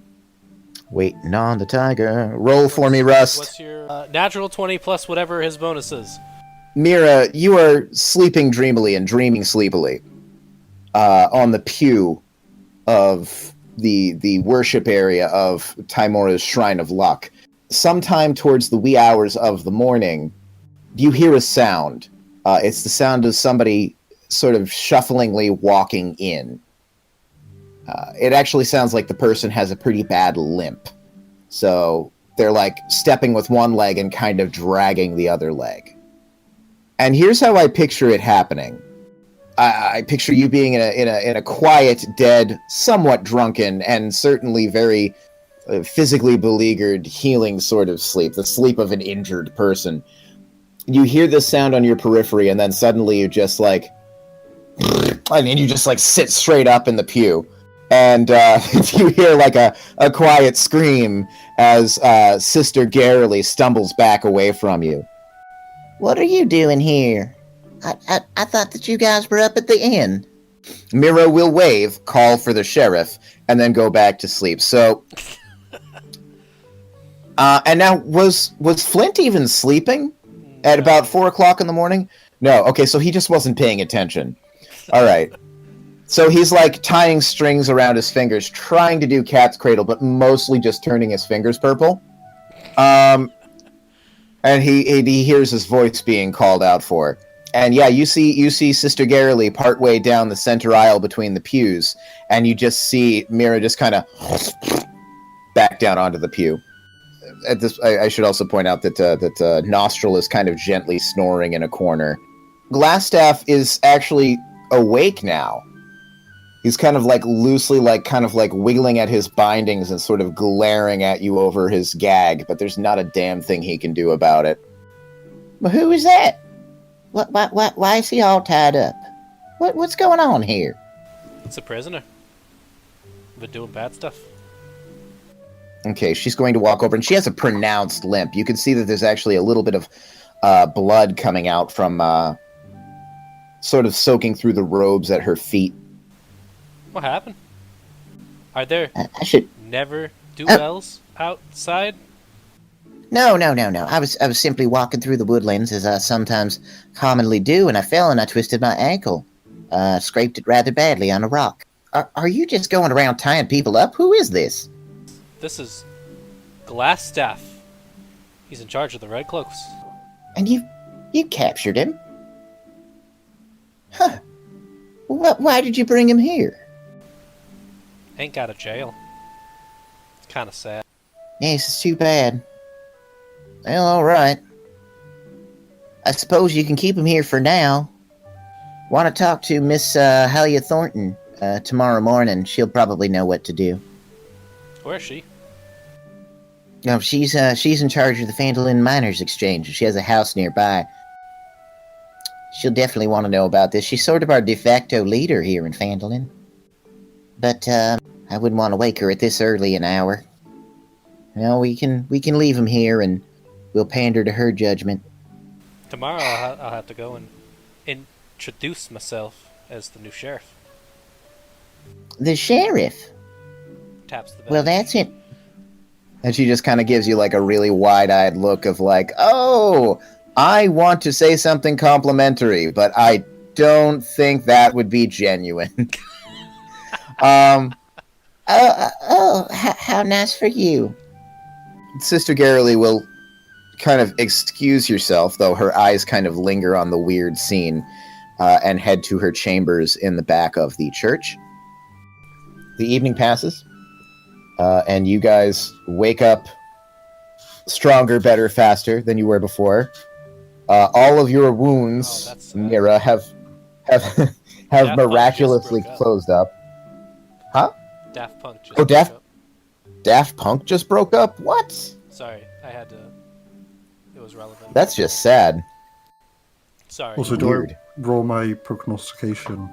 Waiting on the tiger. Roll for me, Rust. What's your natural 20 plus whatever his bonus is? Mira, you are sleeping dreamily and dreaming sleepily on the pew of the worship area of Timora's Shrine of Luck. Sometime towards the wee hours of the morning, you hear a sound. It's the sound of somebody sort of shufflingly walking in. It actually sounds like the person has a pretty bad limp. So they're like stepping with one leg and kind of dragging the other leg. And here's how I picture it happening. I picture you being in a quiet, dead, somewhat drunken, and certainly very physically beleaguered, healing sort of sleep. The sleep of an injured person. You hear this sound on your periphery, and then suddenly you just like... I mean, you just like sit straight up in the pew. And you hear like a quiet scream as Sister Garrily stumbles back away from you. What are you doing here? I thought that you guys were up at the inn. Miro will wave, call for the sheriff, and then go back to sleep. So, and now was Flint even sleeping at about 4 o'clock in the morning? No. Okay, so he just wasn't paying attention. All right. So he's like tying strings around his fingers, trying to do cat's cradle, but mostly just turning his fingers purple. And he hears his voice being called out for. And yeah, you see Sister Garrily partway down the center aisle between the pews, and you just see Mira just kind of back down onto the pew. At this, I should also point out that Nostril is kind of gently snoring in a corner. Glassstaff is actually awake now. He's kind of like loosely, like kind of like wiggling at his bindings and sort of glaring at you over his gag, but there's not a damn thing he can do about it. But who is that? Why is he all tied up? What's going on here? It's a prisoner. Been doing bad stuff. Okay, she's going to walk over, and she has a pronounced limp. You can see that there's actually a little bit of blood coming out from sort of soaking through the robes at her feet. What happened? Are there I should... never duels outside? No. I was simply walking through the woodlands, as I sometimes commonly do, and I fell and I twisted my ankle. Scraped it rather badly on a rock. Are you just going around tying people up? Who is this? This is Glassstaff. He's in charge of the Red Cloaks. And you captured him? Huh. Why did you bring him here? Ain't got a jail. It's kind of sad. Yes, it's too bad. Well, alright. I suppose you can keep him here for now. Want to talk to Miss Halia Thornton tomorrow morning. She'll probably know what to do. Where is she? No, she's in charge of the Phandalin Miners Exchange. She has a house nearby. She'll definitely want to know about this. She's sort of our de facto leader here in Phandalin. But I wouldn't want to wake her at this early an hour. No, we can leave him here and we'll pander to her judgment. Tomorrow I'll have to go and introduce myself as the new sheriff. The sheriff? taps the badge. Well, that's it. And she just kind of gives you like a really wide-eyed look of like, oh, I want to say something complimentary, but I don't think that would be genuine. How nice for you. Sister Garrily will kind of excuse herself, though her eyes kind of linger on the weird scene, and head to her chambers in the back of the church. The evening passes, and you guys wake up stronger, better, faster than you were before. All of your wounds, Mira, have miraculously closed up. Huh? Daft Punk just broke up. Daft Punk just broke up? What? Sorry, I had to... It was relevant. That's just sad. Sorry. Also, Weird. do I roll my prognostication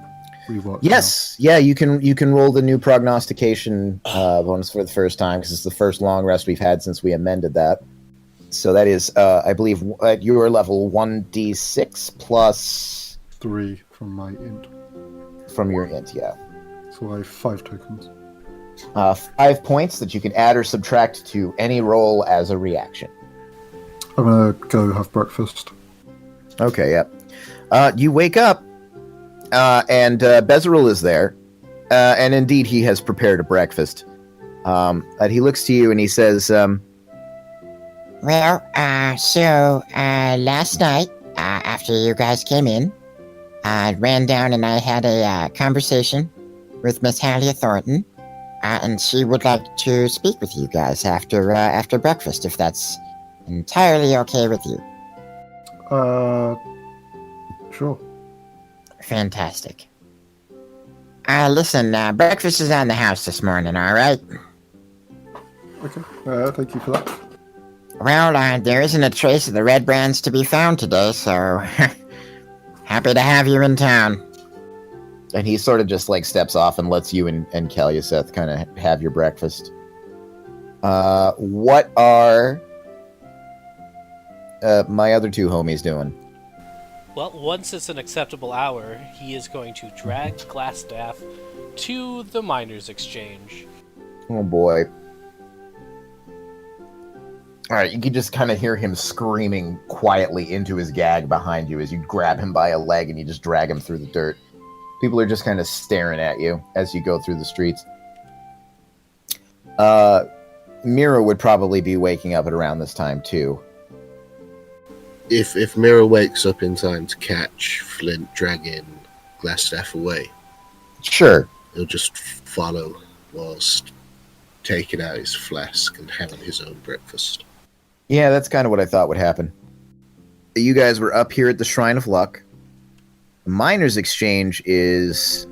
rework? Yes, yeah, you can roll the new prognostication bonus for the first time because it's the first long rest we've had since we amended that. So that is, I believe, at your level 1d6 plus 3 from my int. from your int, yeah. So I have 5 tokens. 5 points that you can add or subtract to any roll as a reaction. I'm gonna go have breakfast. Okay, yeah. You wake up, and Bezeril is there, and indeed he has prepared a breakfast. And he looks to you and he says, Well, last night, after you guys came in, I ran down and I had a conversation with Miss Hallia Thornton, and she would like to speak with you guys after breakfast, if that's entirely okay with you. Sure. Fantastic. Listen, breakfast is on the house this morning, all right? Okay. Thank you for that. Well, there isn't a trace of the red brands to be found today, so happy to have you in town. and he sort of just like steps off and lets you and Kalyaseth kind of have your breakfast. What are my other two homies doing? Well, once it's an acceptable hour, he is going to drag Glassstaff to the Miners' Exchange. Oh boy. Alright, you can just kind of hear him screaming quietly into his gag behind you as you grab him by a leg and you just drag him through the dirt. People are just kind of staring at you as you go through the streets. Mira would probably be waking up at around this time too. If Mira wakes up in time to catch Flint dragging Glassstaff away, Sure. he'll just follow whilst taking out his flask and having his own breakfast. Yeah, that's kind of what I thought would happen. You guys were up here at the Shrine of Luck. The Miners' Exchange is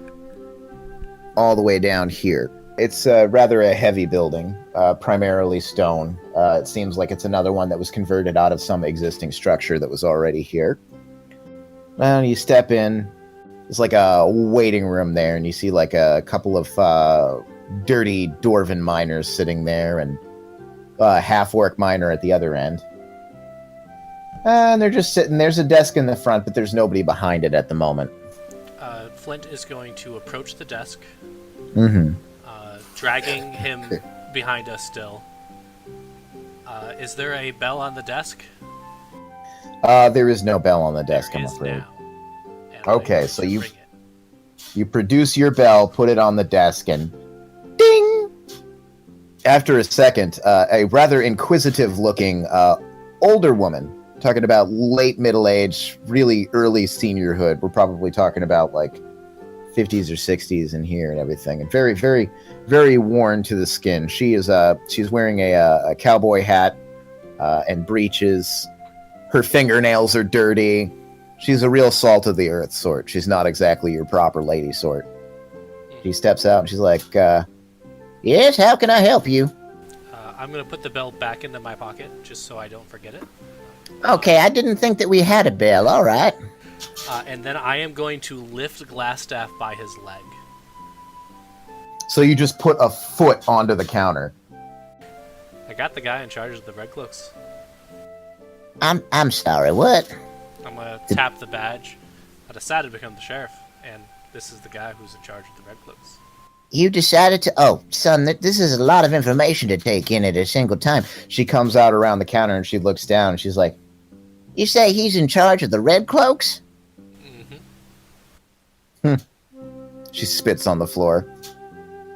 all the way down here. It's rather a heavy building, primarily stone. It seems like it's another one that was converted out of some existing structure that was already here. And you step in, there's like a waiting room there, and you see like a couple of dirty dwarven miners sitting there, and a half-orc miner at the other end. And they're just sitting. There's a desk in the front, but there's nobody behind it at the moment. Flint is going to approach the desk, Mm-hmm. dragging him behind us still. Is there a bell on the desk? There is no bell on the desk, There I'm is afraid. now. And Okay, I'm going so to you- ring it. You produce your bell, put it on the desk, and ding! After a second, a rather inquisitive-looking older woman, talking about late middle age, really early seniorhood. We're probably talking about like 50s or 60s in here and everything, and very, very, very worn to the skin. She's wearing a cowboy hat and breeches. Her fingernails are dirty. She's a real salt of the earth sort. She's not exactly your proper lady sort. She steps out and she's like, yes, how can I help you? I'm going to put the bell back into my pocket, just so I don't forget it. Okay, I didn't think that we had a bell. All right. And then I am going to lift Glassstaff by his leg. So you just put a foot onto the counter. I got the guy in charge of the Red Cloaks. I'm sorry. What? I'm going to tap the badge. I decided to become the sheriff, and this is the guy who's in charge of the Red Cloaks. You decided to... Oh, son, this is a lot of information to take in at a single time. She comes out around the counter and she looks down and she's like, You say he's in charge of the Red Cloaks? she spits on the floor.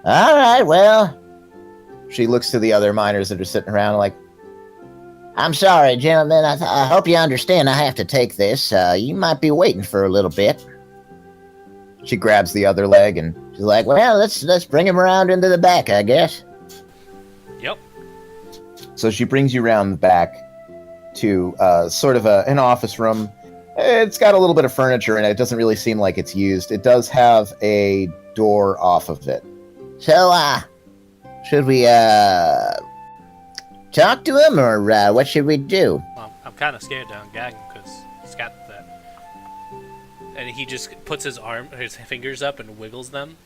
All right, well, She looks to the other miners that are sitting around like, I'm sorry, gentlemen. I hope you understand I have to take this. You might be waiting for a little bit. she grabs the other leg and She's like, well, let's bring him around into the back, I guess. Yep. so she brings you around the back to sort of an office room. It's got a little bit of furniture in it. It doesn't really seem like it's used. It does have a door off of it. So, should we, talk to him, or, what should we do? Well, I'm kind of scared to ungag him because he's got that. And he just puts his fingers up and wiggles them.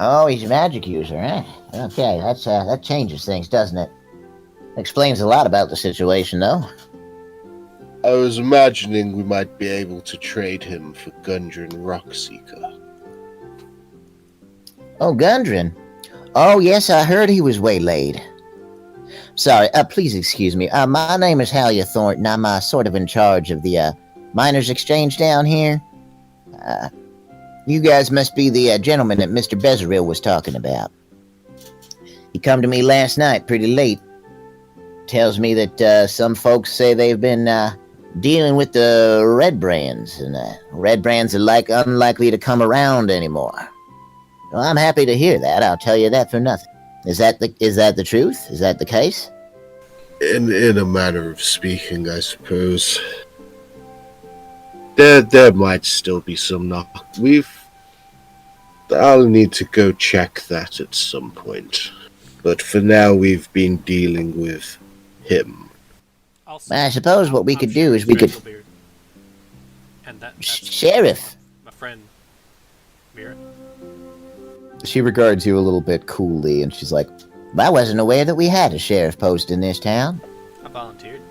Oh, he's a magic user, eh? Okay, that changes things, doesn't it? Explains a lot about the situation, though. I was imagining we might be able to trade him for Gundren Rockseeker. Oh, Gundren. Oh, yes, I heard he was waylaid. Sorry, please excuse me. My name is Halia Thornton. I'm sort of in charge of the miners' exchange down here. You guys must be the gentleman that Mr. Bezeril was talking about. He come to me last night pretty late. Tells me that some folks say they've been dealing with the red brands, and red brands are unlikely to come around anymore. Well, I'm happy to hear that. I'll tell you that for nothing. Is that the truth? Is that the case? In a manner of speaking, I suppose. There might still be some knock. I'll need to go check that at some point. But for now, we've been dealing with him. I suppose what we could do is we could... And that's Sheriff! my friend, Mira. She regards you a little bit coolly, and she's like, I wasn't aware that we had a sheriff post in this town. I volunteered.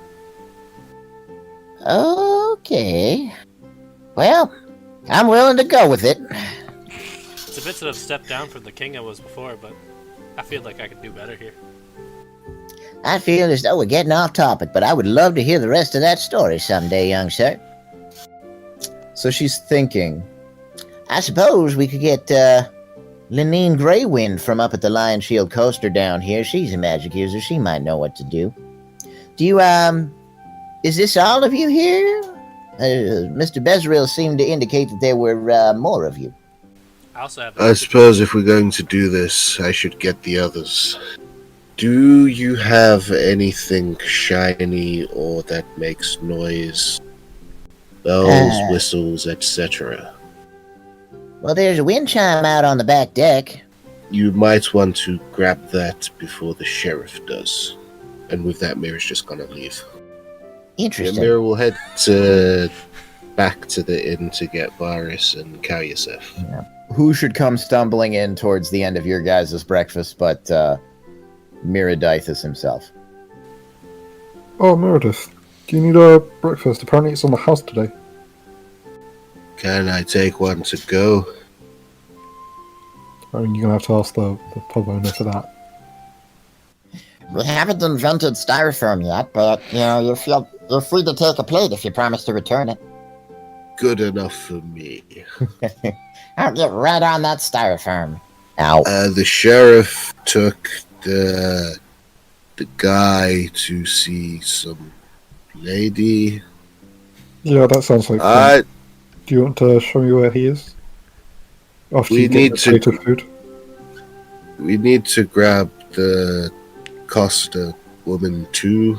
Okay. Well, I'm willing to go with it. It's a bit of a step down from the king I was before, but I feel like I could do better here. I feel as though we're getting off topic, but I would love to hear the rest of that story someday, young sir. So she's thinking. I suppose we could get, Lenine Greywind from up at the Lion Shield Coaster down here. She's a magic user. She might know what to do. Do you, is this all of you here? Mr. Bezeril seemed to indicate that there were, more of you. I also have. I suppose if we're going to do this, I should get the others. Do you have anything shiny or that makes noise? Bells, whistles, etc. Well, there's a wind chime out on the back deck. You might want to grab that before the sheriff does. And with that, Mira's just gonna leave. Interesting. Mira will head back to the inn to get Varys and Kalyaseth. Yeah. Who should come stumbling in towards the end of your guys' breakfast but Miridaithus himself? Oh, Meredith, do you need a breakfast? Apparently it's on the house today. Can I take one to go? I mean, you're going to have to ask the pub owner for that. We haven't invented styrofoam yet, but, you're free to take a plate if you promise to return it. Good enough for me. I'll get right on that styrofoam. Ow. The sheriff took the guy to see some lady. Yeah, that sounds like fun. Do you want to show me where he is? After you get the plate of food? We need to grab the Costa woman too.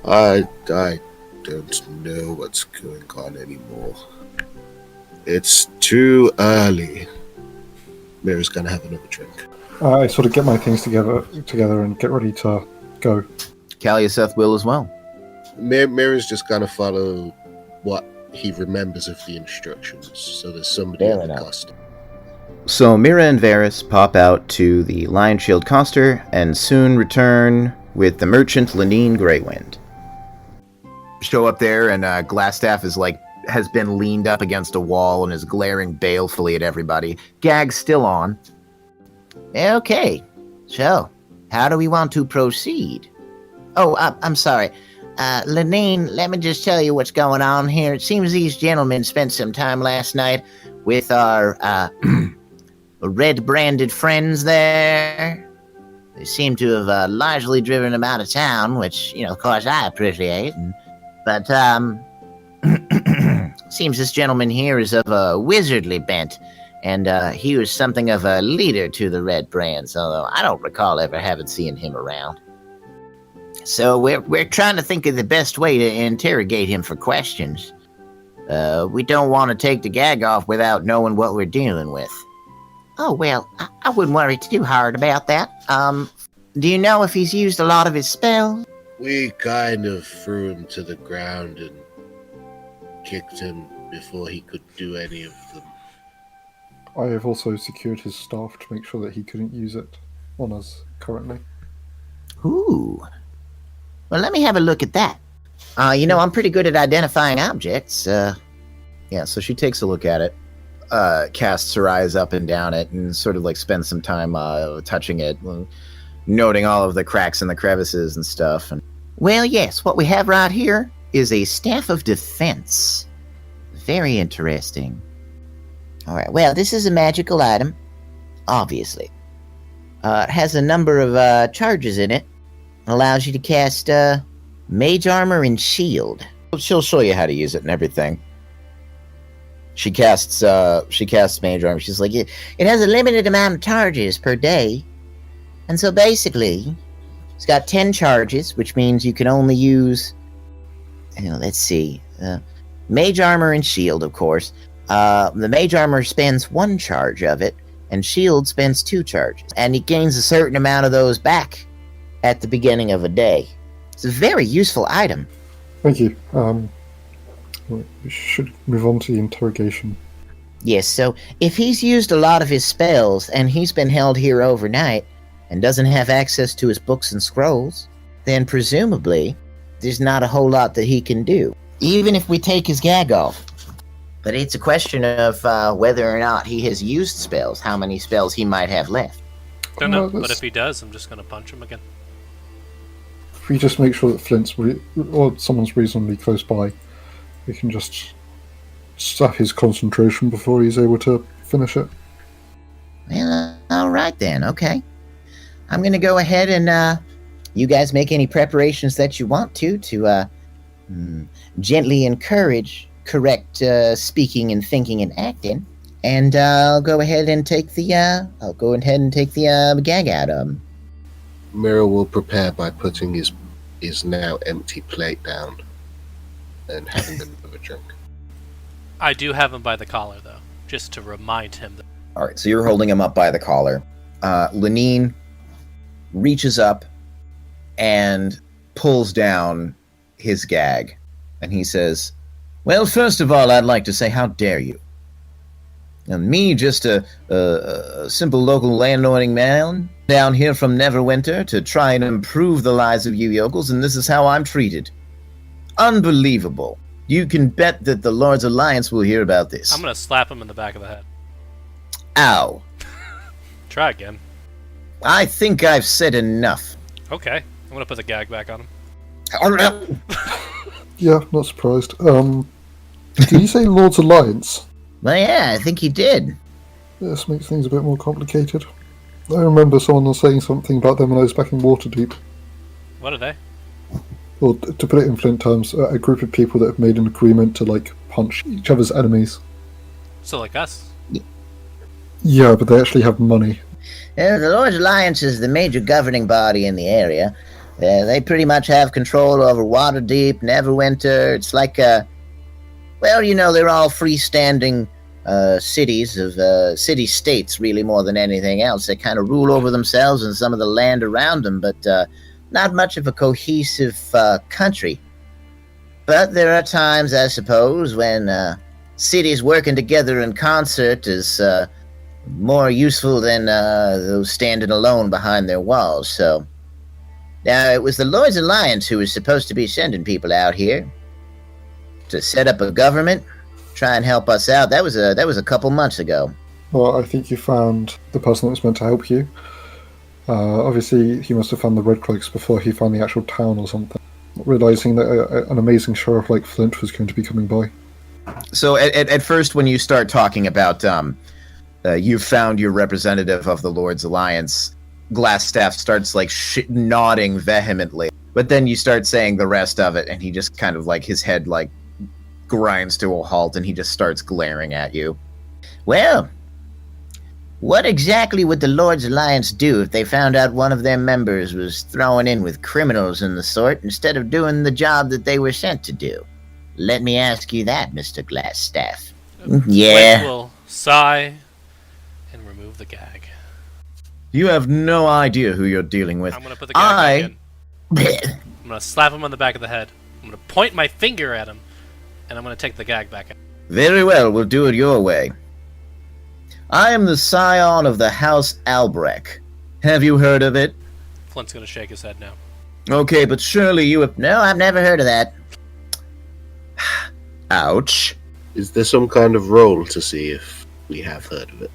I don't know what's going on anymore. It's too early. Mira's gonna have another drink. I sort of get my things together and get ready to go. Kalyaseth will as well. Mira's just gonna follow what he remembers of the instructions. So there's somebody on the Costa. So Mira and Varys pop out to the Lion Shield Coaster and soon return with the merchant Lenine Greywind. Show up there and Glassstaff is like has been leaned up against a wall and is glaring balefully at everybody. Gag's still on. Okay, so how do we want to proceed? Oh, I'm sorry. Lenine, let me just tell you what's going on here. It seems these gentlemen spent some time last night with our red-branded friends there. They seem to have largely driven them out of town, which, of course, I appreciate. But seems this gentleman here is of a wizardly bent, and he was something of a leader to the Red Brands, although I don't recall ever having seen him around. So we're trying to think of the best way to interrogate him for questions. We don't want to take the gag off without knowing what we're dealing with. Oh, well, I wouldn't worry too hard about that. Do you know if he's used a lot of his spells? We kind of threw him to the ground and kicked him before he could do any of them. I have also secured his staff to make sure that he couldn't use it on us currently. Ooh. Well, let me have a look at that. I'm pretty good at identifying objects. Yeah, so she takes a look at it, casts her eyes up and down it, and sort of like spends some time touching it, noting all of the cracks and the crevices and stuff. And well, yes, what we have right here is a staff of defense. Very interesting. All right, well, this is a magical item, obviously. It has a number of charges in it. Allows you to cast Mage Armor and Shield. She'll show you how to use it and everything. She casts Mage Armor. She's like, It has a limited amount of charges per day. And so basically, it's got 10 charges, which means you can only use, let's see, Mage Armor and Shield, of course. The Mage Armor spends 1 charge of it, and Shield spends 2 charges. And it gains a certain amount of those back at the beginning of a day. It's a very useful item. Thank you. We should move on to the interrogation. Yes, so if he's used a lot of his spells and he's been held here overnight and doesn't have access to his books and scrolls, then presumably there's not a whole lot that he can do, even if we take his gag off. But it's a question of whether or not he has used spells, how many spells he might have left. Don't know, but if he does, I'm just going to punch him again. If we just make sure that Flint's or someone's reasonably close by, we can just sap his concentration before he's able to finish it. Well, all right then, okay. I'm going to go ahead and you guys make any preparations that you want to gently encourage correct speaking and thinking and acting. And I'll go ahead and take the gag out of him. Mira will prepare by putting his now empty plate down and having another drink. I do have him by the collar, though, just to remind him. all right, so you're holding him up by the collar. Lenine reaches up and pulls down his gag, and he says, "Well, first of all, I'd like to say, how dare you? And me, just a simple local landowning man down here from Neverwinter to try and improve the lives of you yokels, and this is how I'm treated. Unbelievable. You can bet that the Lord's Alliance will hear about this." I'm going to slap him in the back of the head. Ow. Try again. I think I've said enough. Okay. I'm going to put the gag back on him. Yeah, not surprised. Did you say Lord's Alliance? Well, yeah, I think he did. This makes things a bit more complicated. I remember someone saying something about them when I was back in Waterdeep. What are they? Well, to put it in Flint terms, a group of people that have made an agreement to, punch each other's enemies. So like us. Yeah, but they actually have money. The Lord's Alliance is the major governing body in the area. They pretty much have control over Waterdeep, Neverwinter. It's like, they're all freestanding cities of city-states, really, more than anything else. They kind of rule over themselves and some of the land around them, but not much of a cohesive country. But there are times, I suppose, when cities working together in concert is more useful than those standing alone behind their walls. So now it was the Lord's Alliance who was supposed to be sending people out here To set up a government? Try and help us out? That was a couple months ago. Well, I think you found the person that was meant to help you. Obviously, he must have found the Red Cloaks before he found the actual town or something. Realizing that an amazing sheriff like Flint was going to be coming by. So at first, when you start talking about you found your representative of the Lord's Alliance, Glassstaff starts like nodding vehemently. But then you start saying the rest of it, and he just kind of like his head like grinds to a halt, and he just starts glaring at you. Well, what exactly would the Lord's Alliance do if they found out one of their members was throwing in with criminals and the sort instead of doing the job that they were sent to do? Let me ask you that, Mr. Glassstaff. Yeah. Flint will sigh and remove the gag. You have no idea who you're dealing with. I'm going to put the gag back in. I'm going to slap him on the back of the head. I'm going to point my finger at him, and I'm going to take the gag back in. Very well, we'll do it your way. I am the scion of the House Albrecht. Have you heard of it? Flint's going to shake his head now. Okay, but surely you have... No, I've never heard of that. Ouch. Is there some kind of roll to see if we have heard of it?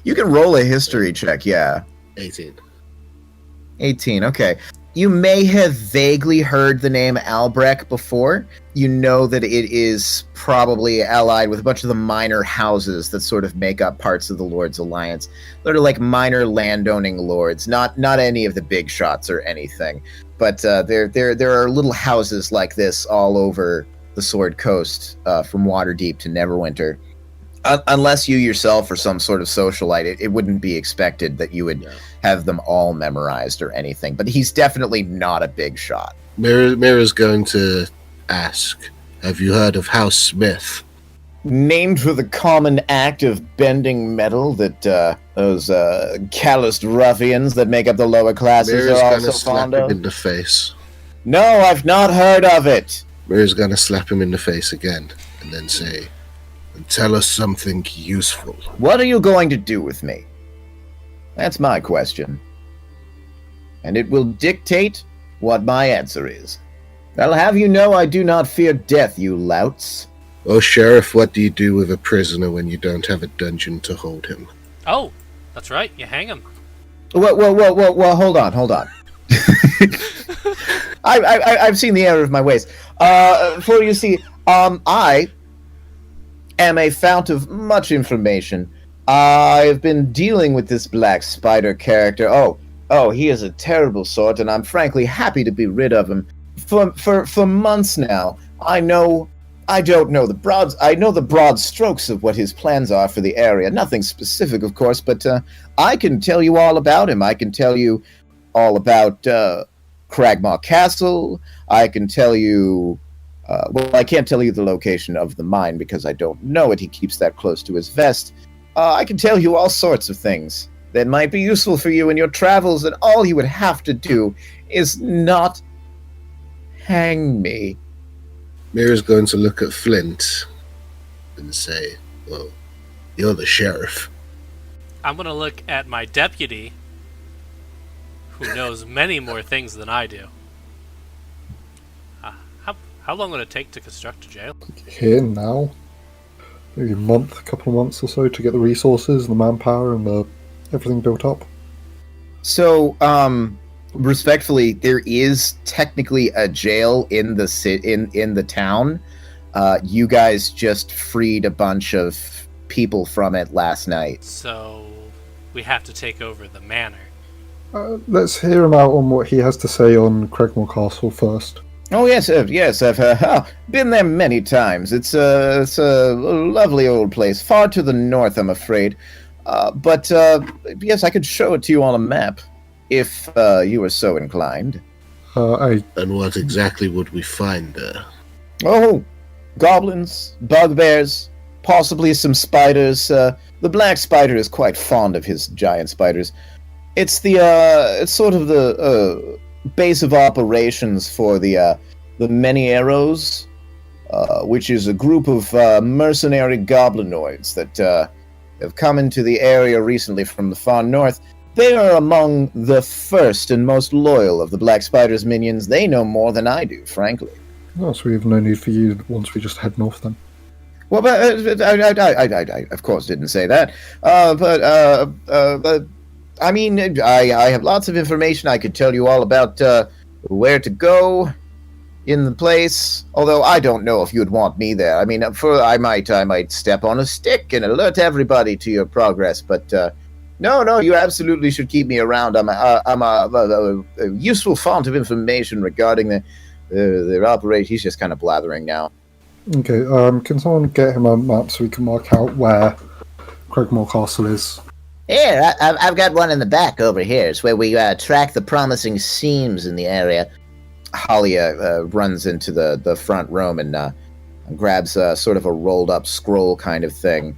You can roll a history check, yeah. 18. 18, okay. You may have vaguely heard the name Albrecht before. You know that it is probably allied with a bunch of the minor houses that sort of make up parts of the Lord's Alliance. They're like minor landowning lords, not any of the big shots or anything. But there are little houses like this all over the Sword Coast, from Waterdeep to Neverwinter. Unless you yourself are some sort of socialite, it wouldn't be expected that you would have them all memorized or anything. But he's definitely not a big shot. Mira's going to ask, have you heard of House Smith? Named for the common act of bending metal that those calloused ruffians that make up the lower classes Mira's are going to also slap fond him of. in the face. No, I've not heard of it. Mira's going to slap him in the face again and then say, and tell us something useful. What are you going to do with me? That's my question. And it will dictate what my answer is. I'll have you know I do not fear death, you louts. Oh, Sheriff, what do you do with a prisoner when you don't have a dungeon to hold him? Oh, that's right. You hang him. Well, hold on. I've seen the error of my ways. For you see, I am a fount of much information. I've been dealing with this Black Spider character. Oh, he is a terrible sort, and I'm frankly happy to be rid of him. For months now, I know the broad strokes of what his plans are for the area. Nothing specific, of course, but I can tell you all about him. I can tell you all about Cragmaw Castle. I can tell you... I can't tell you the location of the mine because I don't know it. He keeps that close to his vest. I can tell you all sorts of things that might be useful for you in your travels, and all you would have to do is not hang me. Mira's going to look at Flint and say, well, you're the sheriff. I'm going to look at my deputy, who knows many more things than I do. How long would it take to construct a jail? Here now, maybe a couple of months or so to get the resources, the manpower, and everything built up. So, respectfully, there is technically a jail in the town. You guys just freed a bunch of people from it last night. So we have to take over the manor. Let's hear him out on what he has to say on Cragmaw Castle first. Oh yes, I've been there many times. It's a lovely old place, far to the north, I'm afraid. But yes, I could show it to you on a map, if you were so inclined. And what exactly would we find there? Oh, goblins, bugbears, possibly some spiders. The black spider is quite fond of his giant spiders. It's it's sort of the base of operations for the Many Arrows, which is a group of mercenary goblinoids that have come into the area recently from the far north. They are among the first and most loyal of the Black Spider's minions. They know more than I do, frankly. Oh, so we have no need for you once we just head north then. Well, but I of course didn't say that. But I mean, I have lots of information. I could tell you all about where to go in the place. Although I don't know if you'd want me there. I mean, I might step on a stick and alert everybody to your progress. But no, you absolutely should keep me around. I'm a useful font of information regarding their operation. He's just kind of blathering now. Okay, can someone get him a map so we can mark out where Cragmaw Castle is? Here, I've got one in the back over here. It's where we track the promising seams in the area. Halia runs into the front room and grabs sort of a rolled-up scroll kind of thing.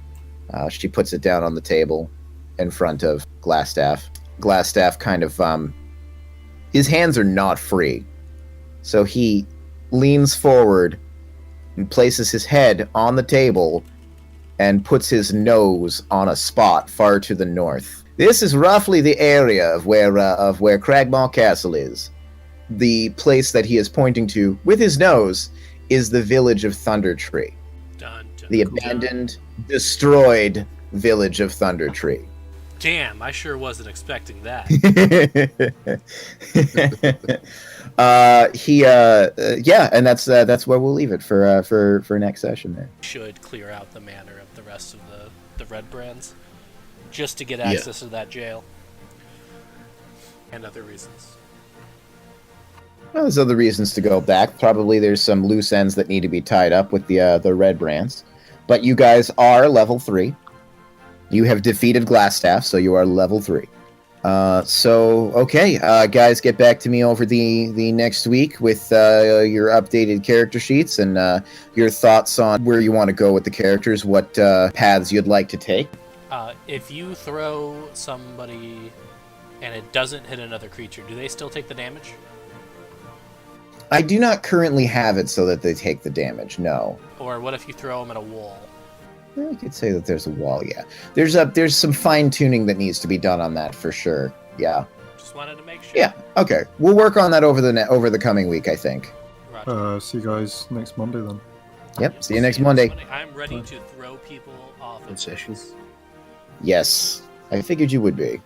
She puts it down on the table in front of Glassstaff. Glassstaff kind of... his hands are not free. So he leans forward and places his head on the table and puts his nose on a spot far to the north. This is roughly the area of where Cragmaw Castle is. The place that he is pointing to with his nose is the village of Thundertree. The abandoned, destroyed village of Thundertree. Damn, I sure wasn't expecting that. And that's where we'll leave it for next session there. Should clear out the manor of the rest of the red brands just to get access to that jail and other reasons. Well, there's other reasons to go back. Probably there's some loose ends that need to be tied up with the red brands. But you guys are level 3. You have defeated Glassstaff, so you are level 3. Guys, get back to me over the next week with your updated character sheets and your thoughts on where you want to go with the characters, what paths you'd like to take. If you throw somebody and it doesn't hit another creature, do they still take the damage? I do not currently have it so that they take the damage, no. Or what if you throw them at a wall? I could say that there's a wall, yeah. There's some fine-tuning that needs to be done on that for sure, yeah. Just wanted to make sure. Yeah, okay. We'll work on that over the coming week, I think. See you guys next Monday then. Yep, see you next Monday. I'm ready to throw people off of Good session. this. Yes, I figured you would be.